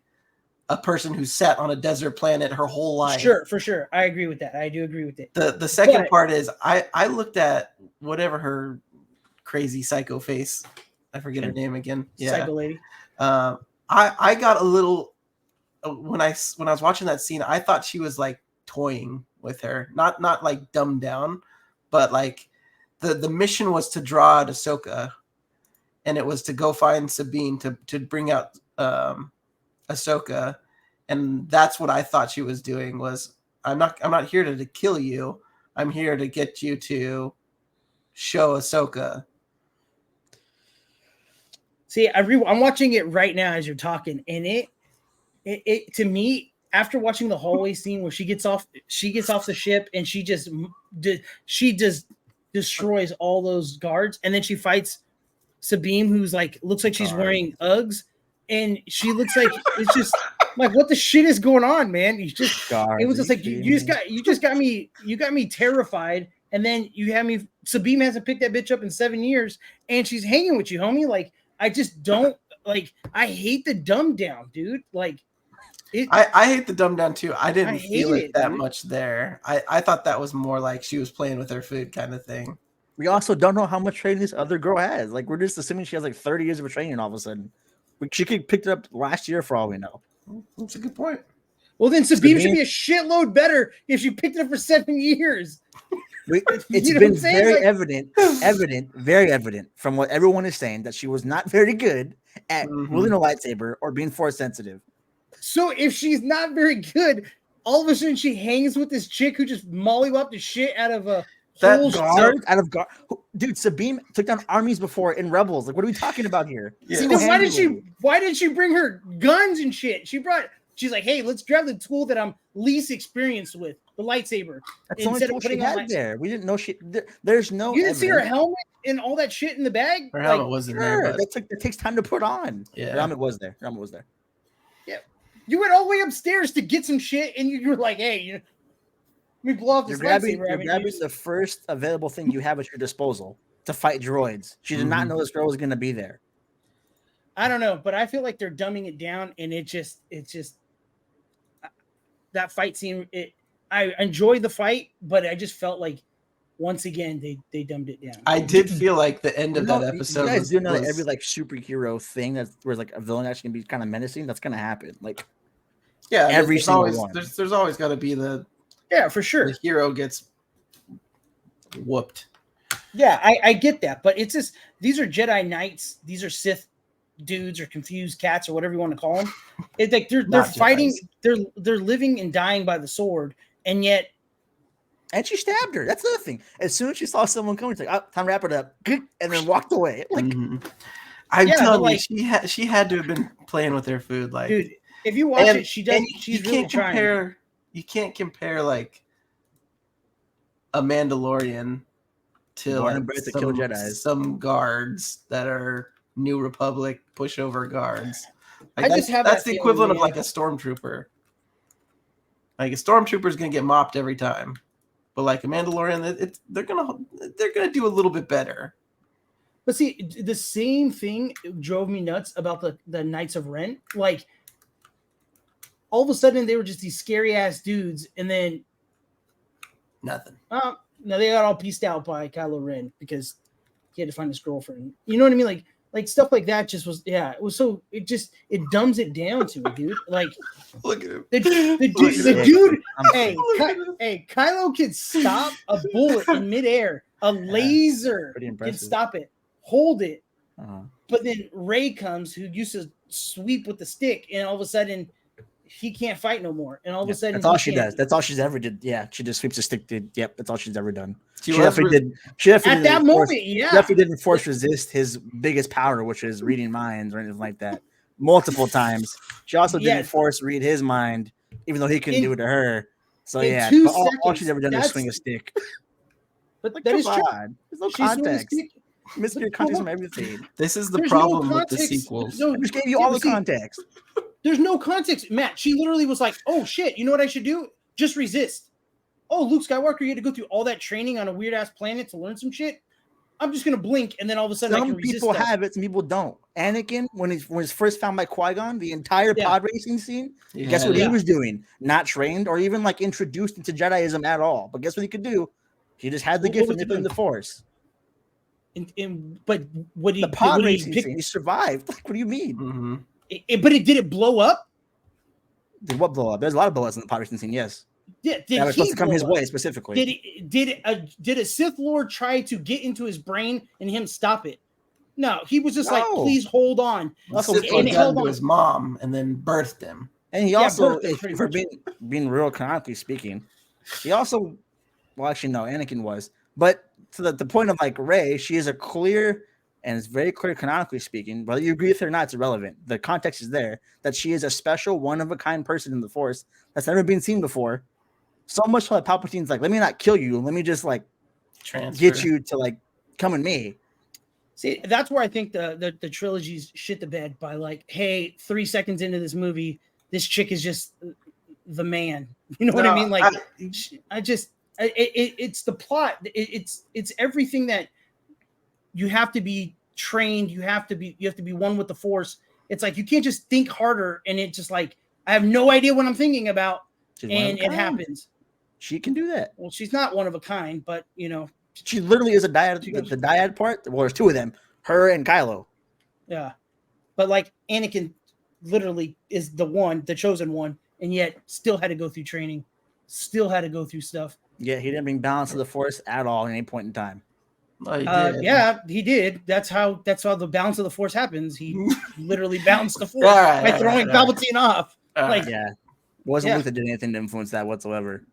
a person who sat on a desert planet her whole life. Sure, for sure. I agree with that. I do agree with it. The second part is I looked at whatever her crazy psycho face. I forget her name again. Yeah. Psycho lady. I got a little when I was watching that scene, I thought she was like toying with her, not like dumbed down, but like the mission was to draw out Ahsoka, and it was to go find Sabine to bring out Ahsoka, and that's what I thought she was doing. Was I'm not here to kill you. I'm here to get you to show Ahsoka. See, I'm watching it right now as you're talking, and it to me, after watching the hallway scene where she gets off the ship and she just destroys all those guards, and then she fights Sabine, who's like looks like she's wearing Uggs, and she looks like it's just like, what the shit is going on, man? It was just like you just got me terrified, and then you have me. Sabine hasn't picked that bitch up in 7 years, and she's hanging with you, homie. Like, I just don't like. I hate the dumb down, dude. Like, I hate the dumb down too. I didn't feel it that dude. much there. I thought that was more like she was playing with her food kind of thing. We also don't know how much training this other girl has. Like, we're just assuming she has like 30 years of training all of a sudden. She could pick it up last year for all we know. That's a good point. Well, then Sabine should be a shitload better if she picked it up for 7 years. It's been very evident from what everyone is saying that she was not very good at wielding a lightsaber or being Force sensitive. So if she's not very good, all of a sudden she hangs with this chick who just mollywopped the shit out of a whole guard. Dude, Sabine took down armies before in Rebels. Like, what are we talking about here? Yeah. So why did she bring her guns and shit? She's like, hey, let's grab the tool that I'm least experienced with, the lightsaber. That's the only tool she had there. We didn't know there's no. You didn't see her helmet and all that shit in the bag. Her helmet wasn't there. But it takes time to put on. Yeah, her helmet was there. Yeah, you went all the way upstairs to get some shit, and you were like, hey, let me blow off this lightsaber. You're grabbing the first available thing you have at your disposal to fight droids. She did not know this girl was going to be there. I don't know, but I feel like they're dumbing it down, and it's just that fight scene. I enjoyed the fight, but I just felt like once again they dumbed it down. I did feel like the end of that episode. You guys do know that every like superhero thing that's where like a villain actually can be kind of menacing. That's gonna happen. Like, yeah, every single one. There's always got to be for sure. The hero gets whooped. Yeah, I get that, but it's just these are Jedi Knights. These are Sith dudes or confused cats or whatever you want to call them. It's like they're fighting. They're living and dying by the sword, and yet. And she stabbed her. That's the other thing. As soon as she saw someone coming, she's like, "Oh, time to wrap it up," and then walked away. Like, I'm telling you, she had to have been playing with her food. Like, dude, if you watch it, she does. She's really trying. You can't compare like a Mandalorian to Born and like bred to kill Jedis. some guards that are New Republic pushover guards. Like, I just have that's that the feeling, equivalent of man. like a stormtrooper. Like a stormtrooper is gonna get mopped every time, but like a Mandalorian, they're gonna do a little bit better. But see, the same thing drove me nuts about the Knights of Ren. Like, all of a sudden, they were just these scary ass dudes, and then Nothing. no, they got all pieced out by Kylo Ren because he had to find his girlfriend. You know what I mean? Like stuff like that just was, yeah. It was so it dumbs it down to it, dude. Like, Look at him. the dude. Hey, Kylo can stop a bullet in midair. A laser can stop it, hold it. But then Rey comes, who used to sweep with the stick, and all of a sudden he can't fight no more. And all of a sudden, that's all she does. That's all she's ever did. Yeah, she just sweeps the stick. Yep, that's all she's ever done. She definitely did. She definitely at that moment, yeah, definitely didn't force resist his biggest power, which is reading minds or anything like that. Multiple times. She also didn't force read his mind, even though he couldn't do it to her. So yeah, all she's ever done is swing a stick. But like, that is true. There's no context. Missing your context from everything. This is the problem with the sequels. I just gave you all the context. There's no context, Matt. She literally was like, "Oh shit, you know what I should do? Just resist." Oh, Luke Skywalker, you had to go through all that training on a weird ass planet to learn some shit. I'm just gonna blink, and then all of a sudden, some people have it, some people don't. Anakin, when he's first found by Qui-Gon, the entire pod racing scene, guess what he was doing? Not trained or even like introduced into Jediism at all. But guess what he could do? He just had the gift of manipulating the Force. But what the pod racing scene, he survived. Like, what do you mean? Mm-hmm. But did it blow up? Did what blow up? There's a lot of blow ups in the pod racing scene. Yes. Did that was supposed to come his way specifically. Did a Sith Lord try to get into his brain and him stop it? No, he was just like, please hold on. Sith Lord got into his mom and then birthed him. And he also, for being real canonically speaking, he also, well, actually no, Anakin was, but to the point of like Rey, she is a clear. And it's very clear canonically speaking, whether you agree with it or not, it's irrelevant. The context is there that she is a special, one-of-a-kind person in the Force that's never been seen before. So much so that Palpatine's like, let me not kill you. Let me just like get you to like come in me. See, that's where I think the trilogy's shit the bed by like, hey, 3 seconds into this movie, this chick is just the man. You know what I mean? Like, it's the plot. It's everything that you have to be trained. You have to be one with the Force. It's like, you can't just think harder. And it just like, I have no idea what I'm thinking about. And it happens. She can do that. Well, she's not one of a kind, but you know, she literally is a dyad. The dyad part. Well, there's two of them, her and Kylo. Yeah. But like Anakin literally is the chosen one. And yet still had to go through training, still had to go through stuff. Yeah. He didn't bring balance to the Force at all at any point in time. Yeah, he did. That's how the balance of the Force happens. He literally balanced the Force by throwing Palpatine off. Wasn't Luke that did anything to influence that whatsoever.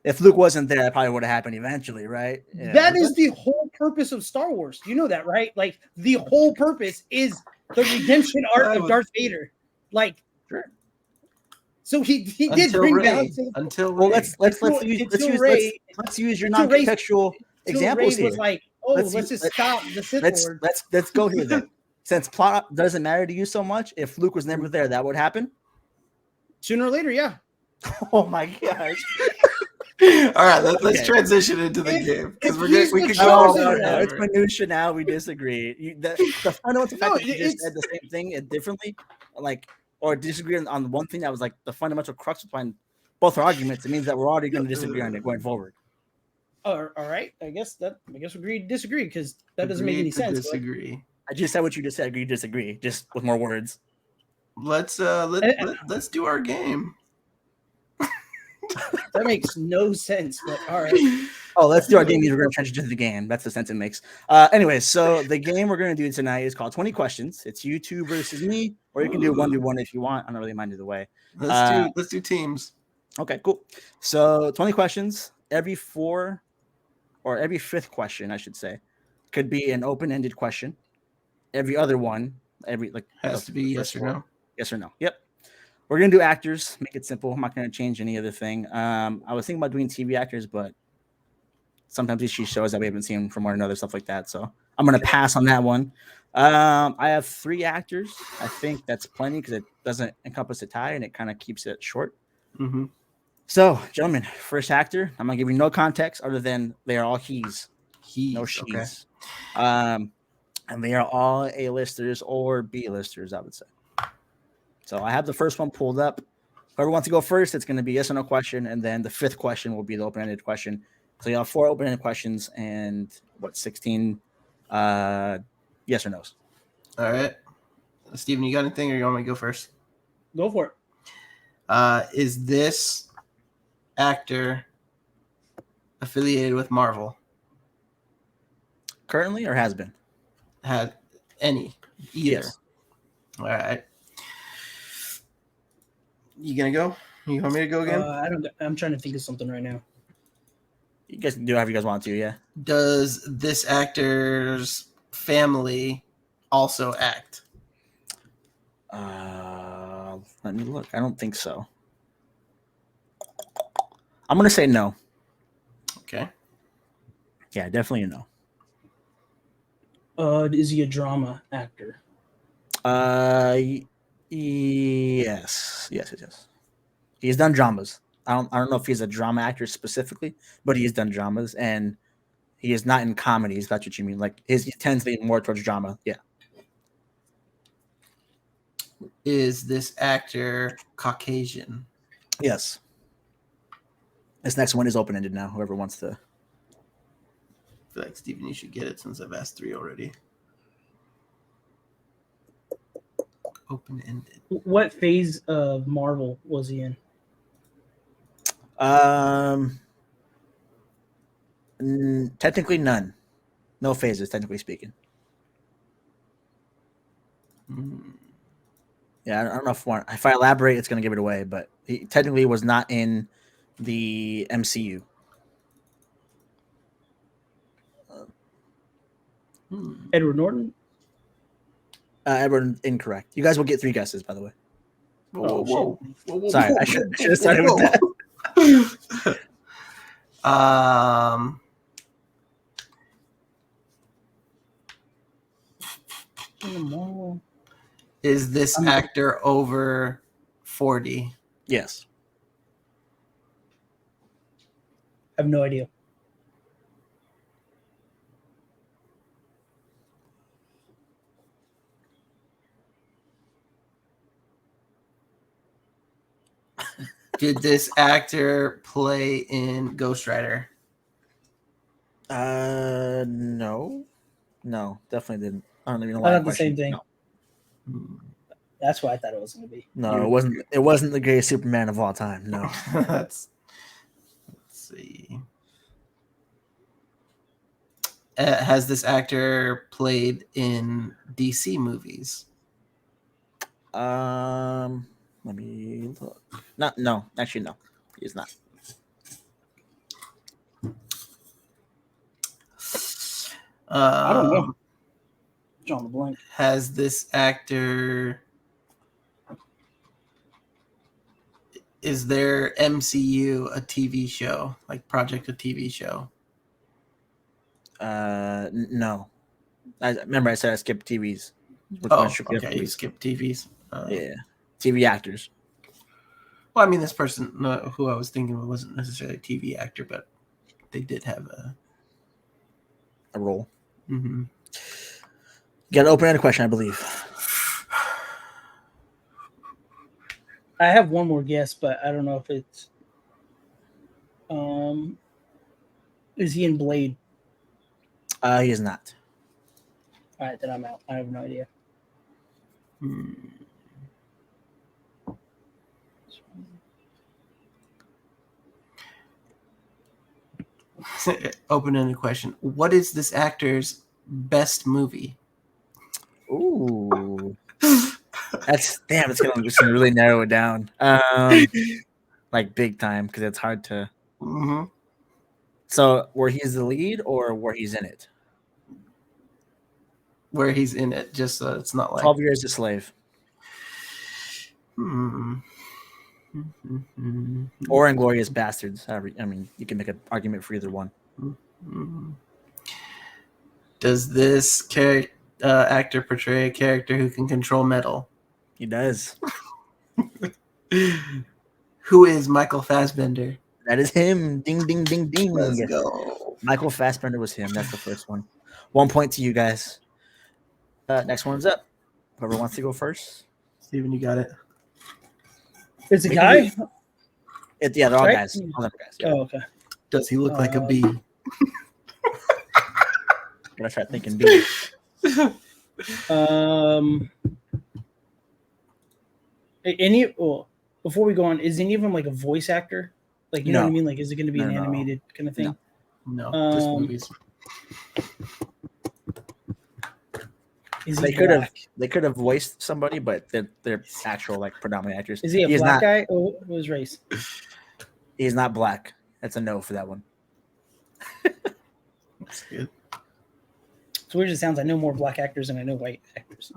If Luke wasn't there, that probably would have happened eventually, right? Yeah. That is the whole purpose of Star Wars. You know that, right? Like, the whole purpose is the redemption arc of Darth Vader. Like, sure. So he did bring balance until let's use your non-contextual examples here. Was like, let's just stop the Sith Lord. Let's go here then. Since plot doesn't matter to you so much, if Luke was never there, that would happen sooner or later. Yeah. Oh my gosh. All right, let's transition into the game because we could go on. No, it's minutia now. We disagree. The fundamental fact that you just said the same thing differently, like, or disagree on one thing that was like the fundamental crux behind both our arguments. It means that we're already going to disagree on it going forward. All right. I guess we agree to disagree because that doesn't make any sense. Disagree. I just said what you just said. Agree, disagree, just with more words. Let's do our game. That makes no sense, but all right. Oh, let's do our game. We're going to transition to the game. That's the sense it makes. Anyway, so the game we're going to do tonight is called 20 Questions. It's you two versus me, or you can do 1v1 if you want. I don't really mind either way. Let's do teams. Okay, cool. So 20 questions. Every fifth question, I should say, could be an open-ended question. Every other one, has to be yes or no. Yes or no. Yep. We're gonna do actors. Make it simple. I'm not gonna change any other thing. I was thinking about doing TV actors, but sometimes we see shows that we haven't seen from one another, stuff like that. So I'm gonna pass on that one. I have 3 actors. I think that's plenty because it doesn't encompass a tie and it kind of keeps it short. Mm-hmm. So, gentlemen, first actor. I'm gonna give you no context other than they are all he's, no she's. Okay. And they are all A-listers or B-listers, I would say. So I have the first one pulled up. Whoever wants to go first, it's going to be yes or no question, and then the 5th question will be the open-ended question. So you have 4 open-ended questions and 16 yes or no's. All right. Steven, you got anything, or you want me to go first? Go for it. Is this actor affiliated with Marvel? Currently or has been? Had any? Either. Yes. All right. You gonna go? You want me to go again? I don't. I'm trying to think of something right now. You guys can do whatever you guys want to, yeah. Does this actor's family also act? Let me look. I don't think so. I'm gonna say no. Okay. Yeah, definitely a no. Is he a drama actor? Yes. He's done dramas. I don't know if he's a drama actor specifically, but he's done dramas, and he is not in comedies. That's what you mean. Like he tends to be more towards drama. Yeah. Is this actor Caucasian? Yes. This next one is open ended now. Whoever wants to. I feel like, Steven, you should get it since I've asked 3 already. Open ended. What phase of Marvel was he in? Technically none. No phases, technically speaking. Yeah, I don't know if I elaborate, it's going to give it away, but he technically was not in the MCU. Edward Norton? Edward, incorrect. You guys will get 3 guesses, by the way. Whoa. Sorry, I should have started with that. Is this actor over 40? Yes. I have no idea. Did this actor play in Ghost Rider? No, definitely didn't. I don't even know why. I thought the same thing. No. That's what I thought it was going to be. No, it wasn't. It wasn't the greatest Superman of all time. No. Let's see. Has this actor played in DC movies? Let me look. No, actually, no. He's not. I don't know. John LeBlanc. Has this actor? Is their MCU a TV show, like Project a TV show? No. Remember I said I skipped TVs. Okay. You skipped TVs. Yeah, TV actors. Well, I mean, this person who I was thinking of wasn't necessarily a TV actor, but they did have a role. Mm-hmm. You got an open-ended question, I believe. I have one more guess, but I don't know if it's. Is he in Blade? He is not. All right, then I'm out. I have no idea. Open-ended question. What is this actor's best movie? Ooh. It's gonna just really narrow it down. Like big time, because it's hard to. Mm-hmm. So where he's the lead or where he's in it? Where he's in it, just so it's not like 12 Years a Slave. Mm-hmm. Or Inglourious Bastards. I mean, you can make an argument for either one. Hmm. Does this actor portray a character who can control metal? He does. Who is Michael Fassbender? That is him. Ding, ding, ding, ding. Let's go. Michael Fassbender was him. That's the first one. 1 point to you guys. Next one's up. Whoever wants to go first. Steven, you got it. It's a Maybe guy. Yeah, they're all Right? guys. All them guys. Yeah. Oh, okay. Does he look like a bee? Gotta start thinking B. Before we go on, is any of them like a voice actor? Like, you know No. what I mean? Like, is it going to be an No. animated kind of thing? No, just movies. Is They he could have black? they could have voiced somebody, but they're actual like predominant actors. Is he a He's black not, guy? Or what was race? He's not black. That's a no for that one. That's good. It's weird. It sounds. I know more black actors than I know white actors.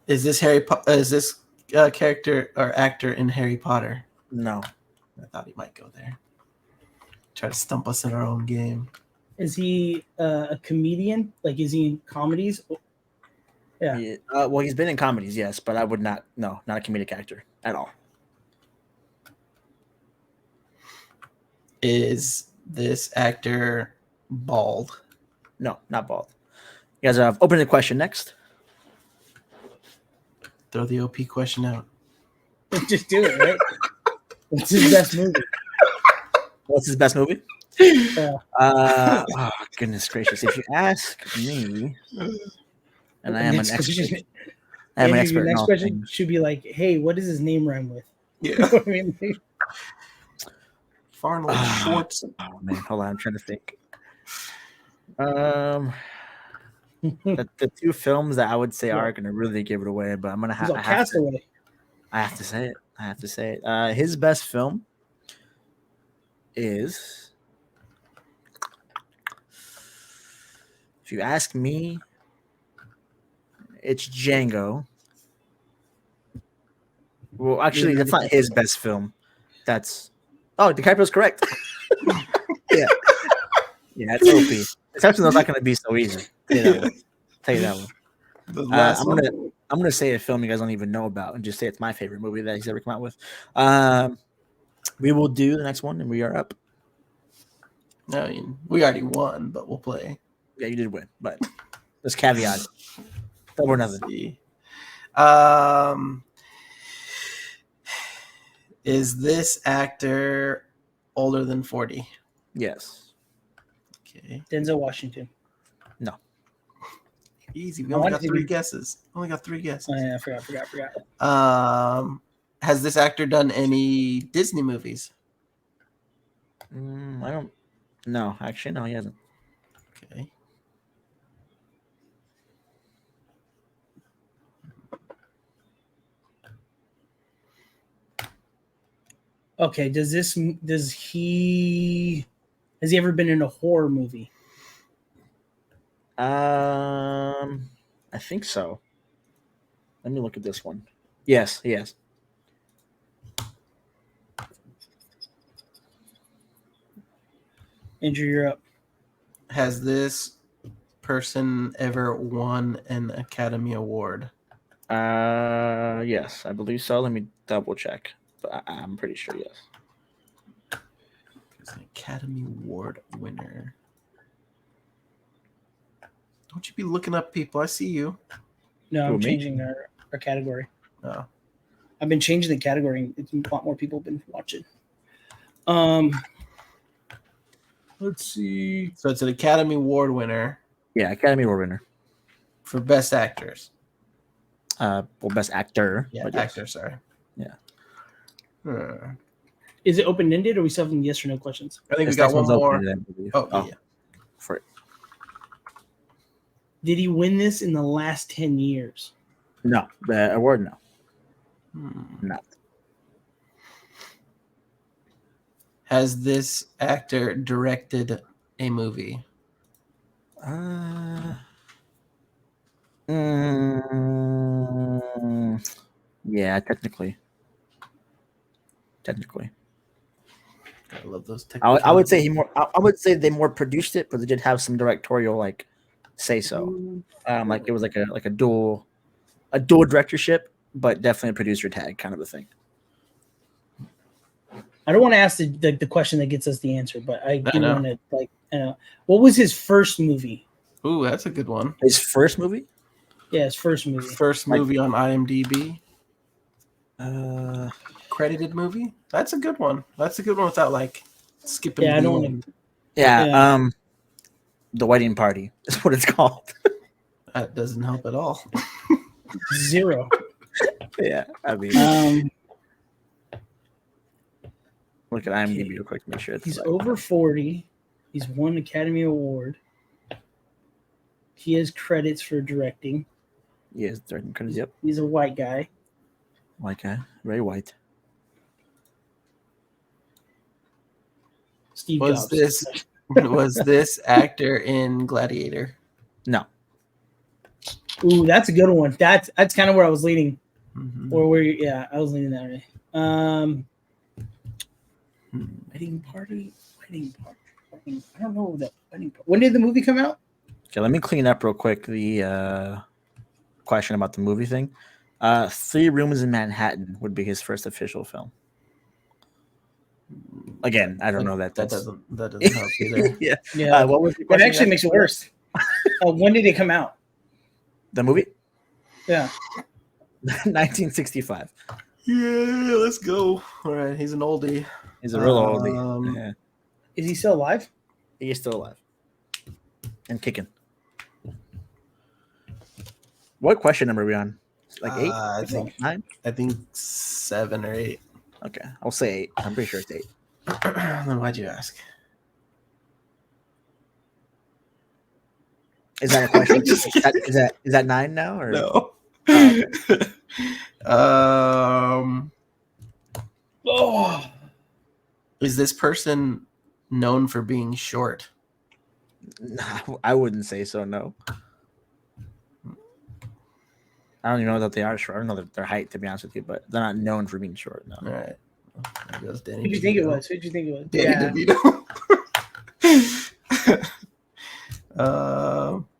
Is this character or actor in Harry Potter? No. I thought he might go there. Try to stump us in our own game. Is he a comedian? Like, is he in comedies? Yeah. Well, he's been in comedies, yes, but I would not. No, not a comedic actor at all. Is this actor bald? No, not bald. You guys have opened the question next. Throw the OP question out. Just do it, right? What's his best movie? What's his best movie? Yeah. Oh, goodness gracious! If you ask me, and I am an expert. I am an Andrew, expert. your in next all question things. should be like, "Hey, what does his name rhyme with?" Yeah. You know what I mean? Farnold Schwartz. Oh man, hold on, I'm trying to think. The two films that I would say are gonna really give it away, but I'm gonna He's have on Castaway. I have to say it. I have to say it. His best film is, if you ask me, it's Django. Well, actually, that's not his best film. DiCaprio's correct. Yeah, it's OP. Exception though, not going to be so easy. Tell you that one. The last one. I'm gonna say a film you guys don't even know about, and just say it's my favorite movie that he's ever come out with. We will do the next one, and we are up. I mean, we already won, but we'll play. Yeah, you did win, but there's caveat. Double or nothing. See. Is this actor older than 40? Yes. Okay. Denzel Washington. No. Easy. We only got three guesses. Oh, yeah, I forgot. Has this actor done any Disney movies? I don't. No, actually, no, he hasn't. Okay. Okay. Has he ever been in a horror movie? I think so. Let me look at this one. Yes, he has. Andrew, you're up. Has this person ever won an Academy Award? Yes, I believe so. Let me double check, but I'm pretty sure yes. He's an Academy Award winner. Don't you be looking up people? I see you. No, Who, I'm me? changing our category. Oh. I've been changing the category. A lot more people have been watching. Let's see. So it's an Academy Award winner Yeah, Academy Award winner. for Best Actors. Well, best actor. Yeah, but yes. actor, sorry. Yeah. Is it open ended or are we still having yes or no questions? I think This we got next one one's more. open, I believe. Oh, yeah. For it. Did he win this in the last 10 years? No, the award, no. Not. Has this actor directed a movie? Yeah, technically. technically. I love those. I would say I would say they more produced it, but they did have some directorial like say so. Like it was like a dual directorship, but definitely a producer tag kind of a thing. I don't want to ask the question that gets us the answer, but I do know. want to what was his first movie? Ooh, that's a good one. His first movie? Yeah, his first movie. First movie on IMDb. Credited movie. That's a good one. That's a good one without like skipping. Yeah, I don't want to. Yeah. The Wedding Party is what it's called. That doesn't help at all. 0. Yeah, I mean, look at IMDb Okay. real quick to make sure He's over 40. He's won an Academy Award. He has credits for directing. Yes, directing credits. Yep, He's a white guy. white guy, very white. Steve Was Jobs. this actor in Gladiator? No, Ooh, that's a good one. That's kind of where I was leaning. Mm-hmm. Or where I was leaning that way. Wedding party. I don't know that wedding party. When did the movie come out? okay. Let me clean up real quick the question about the movie thing. 3 Rooms in Manhattan would be his first official film. Again, I don't know that. That That's doesn't help either. yeah. Yeah, What was the that question actually you makes it asked? worse. When did it come out? The movie, Yeah. 1965. Yeah, let's go. All right, he's an oldie. He's a real oldie. Yeah. Is he still alive? He is still alive and kicking. What question number are we on? Like 8? I think 9? 7 or 8. Okay, I'll say 8. I'm pretty sure it's 8. Then why'd you ask? Is that a question? Just is that 9 now or No. Oh, Is this person known for being short? No, I wouldn't say so. No, I don't even know that they are short. I don't know their height, to be honest with you, but they're not known for being short. No. All right. There goes Danny. who'd you think it was? Who'd you think it was? Danny DeVito.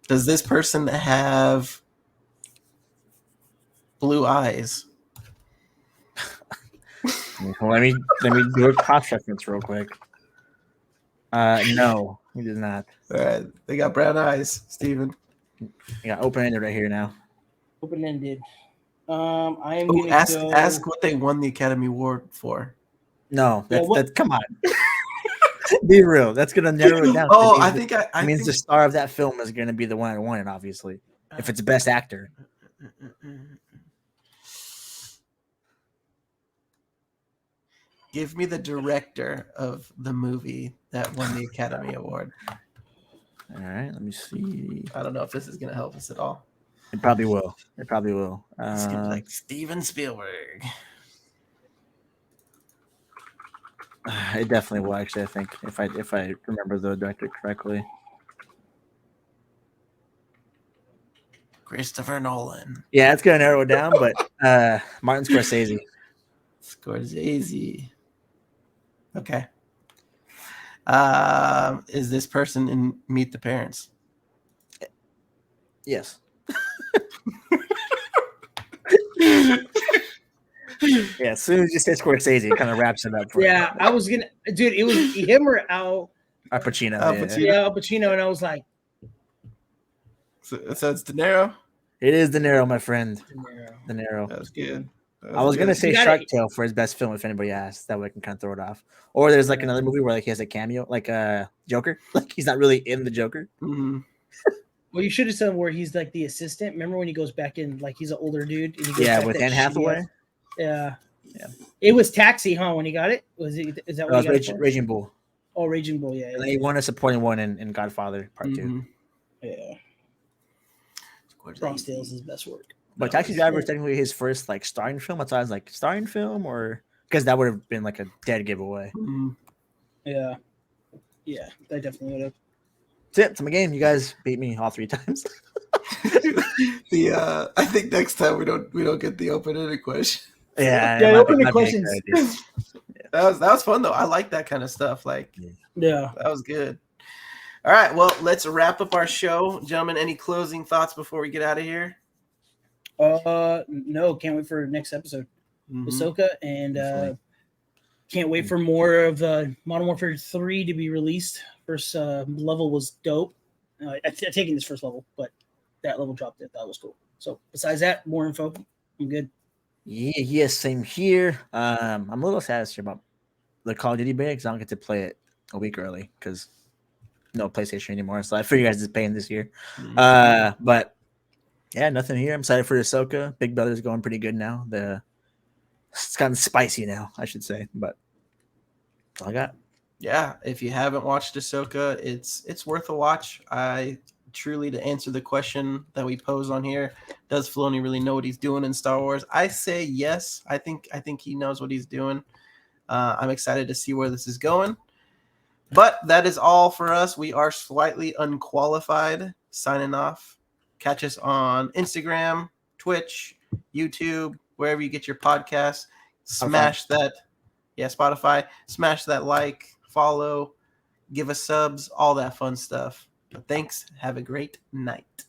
Does this person have blue eyes? Let me do a cross reference real quick. No, he does not. All right. They got brown eyes, Steven. You got open-ended right here now. Open-ended. I am Ooh, gonna ask what they won the Academy Award for. No, Yeah, that's come on. Be real. That's gonna narrow it down. Oh, It means think the star of that film is gonna be the one that won it, obviously. If it's best actor. Give me the director of the movie that won the Academy Award. All right, let me see. I don't know if this is going to help us at all. It probably will. It probably will. It's gonna be like Steven Spielberg. It definitely will. Actually, I think if I remember the director correctly. Christopher Nolan. Yeah, it's gonna narrow it down, but Martin Scorsese. Scorsese. Okay. Is this person in Meet the Parents? Yes. Yeah, as soon as you say Scorsese, it kind of wraps it up for Yeah, I was gonna, dude. It was him or Al. Al Pacino. Al yeah. Pacino. Yeah, Al Pacino, and I was like, So it's De Niro. It is De Niro, my friend. De That Niro. was good. I was gonna say You gotta- Shark Tale for his best film, if anybody asks. That way I can kind of throw it off. Or there's like another movie where like he has a cameo, like Joker. Like he's not really in the Joker. Mm-hmm. well, you should have said where he's like the assistant. Remember when he goes back in, like he's an older dude? And he gets Yeah, back with that Anne shitty Hathaway. ass- Yeah. Yeah. It was Taxi, huh? When he got it, was it? Is that That what was he got it for? Raging Bull. Oh, Raging Bull. Yeah. And then he won a supporting one in Godfather Part 2. Mm-hmm. Yeah. Bronx Tale is his best work. But Taxi Driver is technically his first like starring film. That's why I was like starring film, or because that would have been like a dead giveaway. Mm-hmm. Yeah. Yeah, I definitely would have. That's it. It's my game. You guys beat me all 3 times. I think next time we don't get the open-ended question. Yeah. Yeah, it might open-ended be a good questions. idea. that was fun though. I like that kind of stuff. Like Yeah. that was good. All right, well, let's wrap up our show, gentlemen. Any closing thoughts before we get out of here? No, can't wait for next episode. Mhm. Ahsoka, and Definitely. can't wait for more of Modern Warfare 3 to be released. First level was dope. I've taken this first level, but that level dropped it. That was cool. So besides that, more info. I'm good. Yeah, same here. I'm a little sad this year about the Call of Duty beta because I don't get to play it a week early because no PlayStation anymore. So I figure you guys is paying this year. Mhm. But yeah, nothing here. I'm excited for Ahsoka. Big Brother's going pretty good now. It's gotten spicy now, I should say. But that's all I got. Yeah, if you haven't watched Ahsoka, it's worth a watch. I truly, to answer the question that we pose on here, does Filoni really know what he's doing in Star Wars? I say yes. I think he knows what he's doing. I'm excited to see where this is going. But that is all for us. We are slightly unqualified. Signing off. Catch us on Instagram, Twitch, YouTube, wherever you get your podcasts. Smash that. Yeah, Spotify. Smash that like, follow, give us subs, all that fun stuff. But thanks. Have a great night.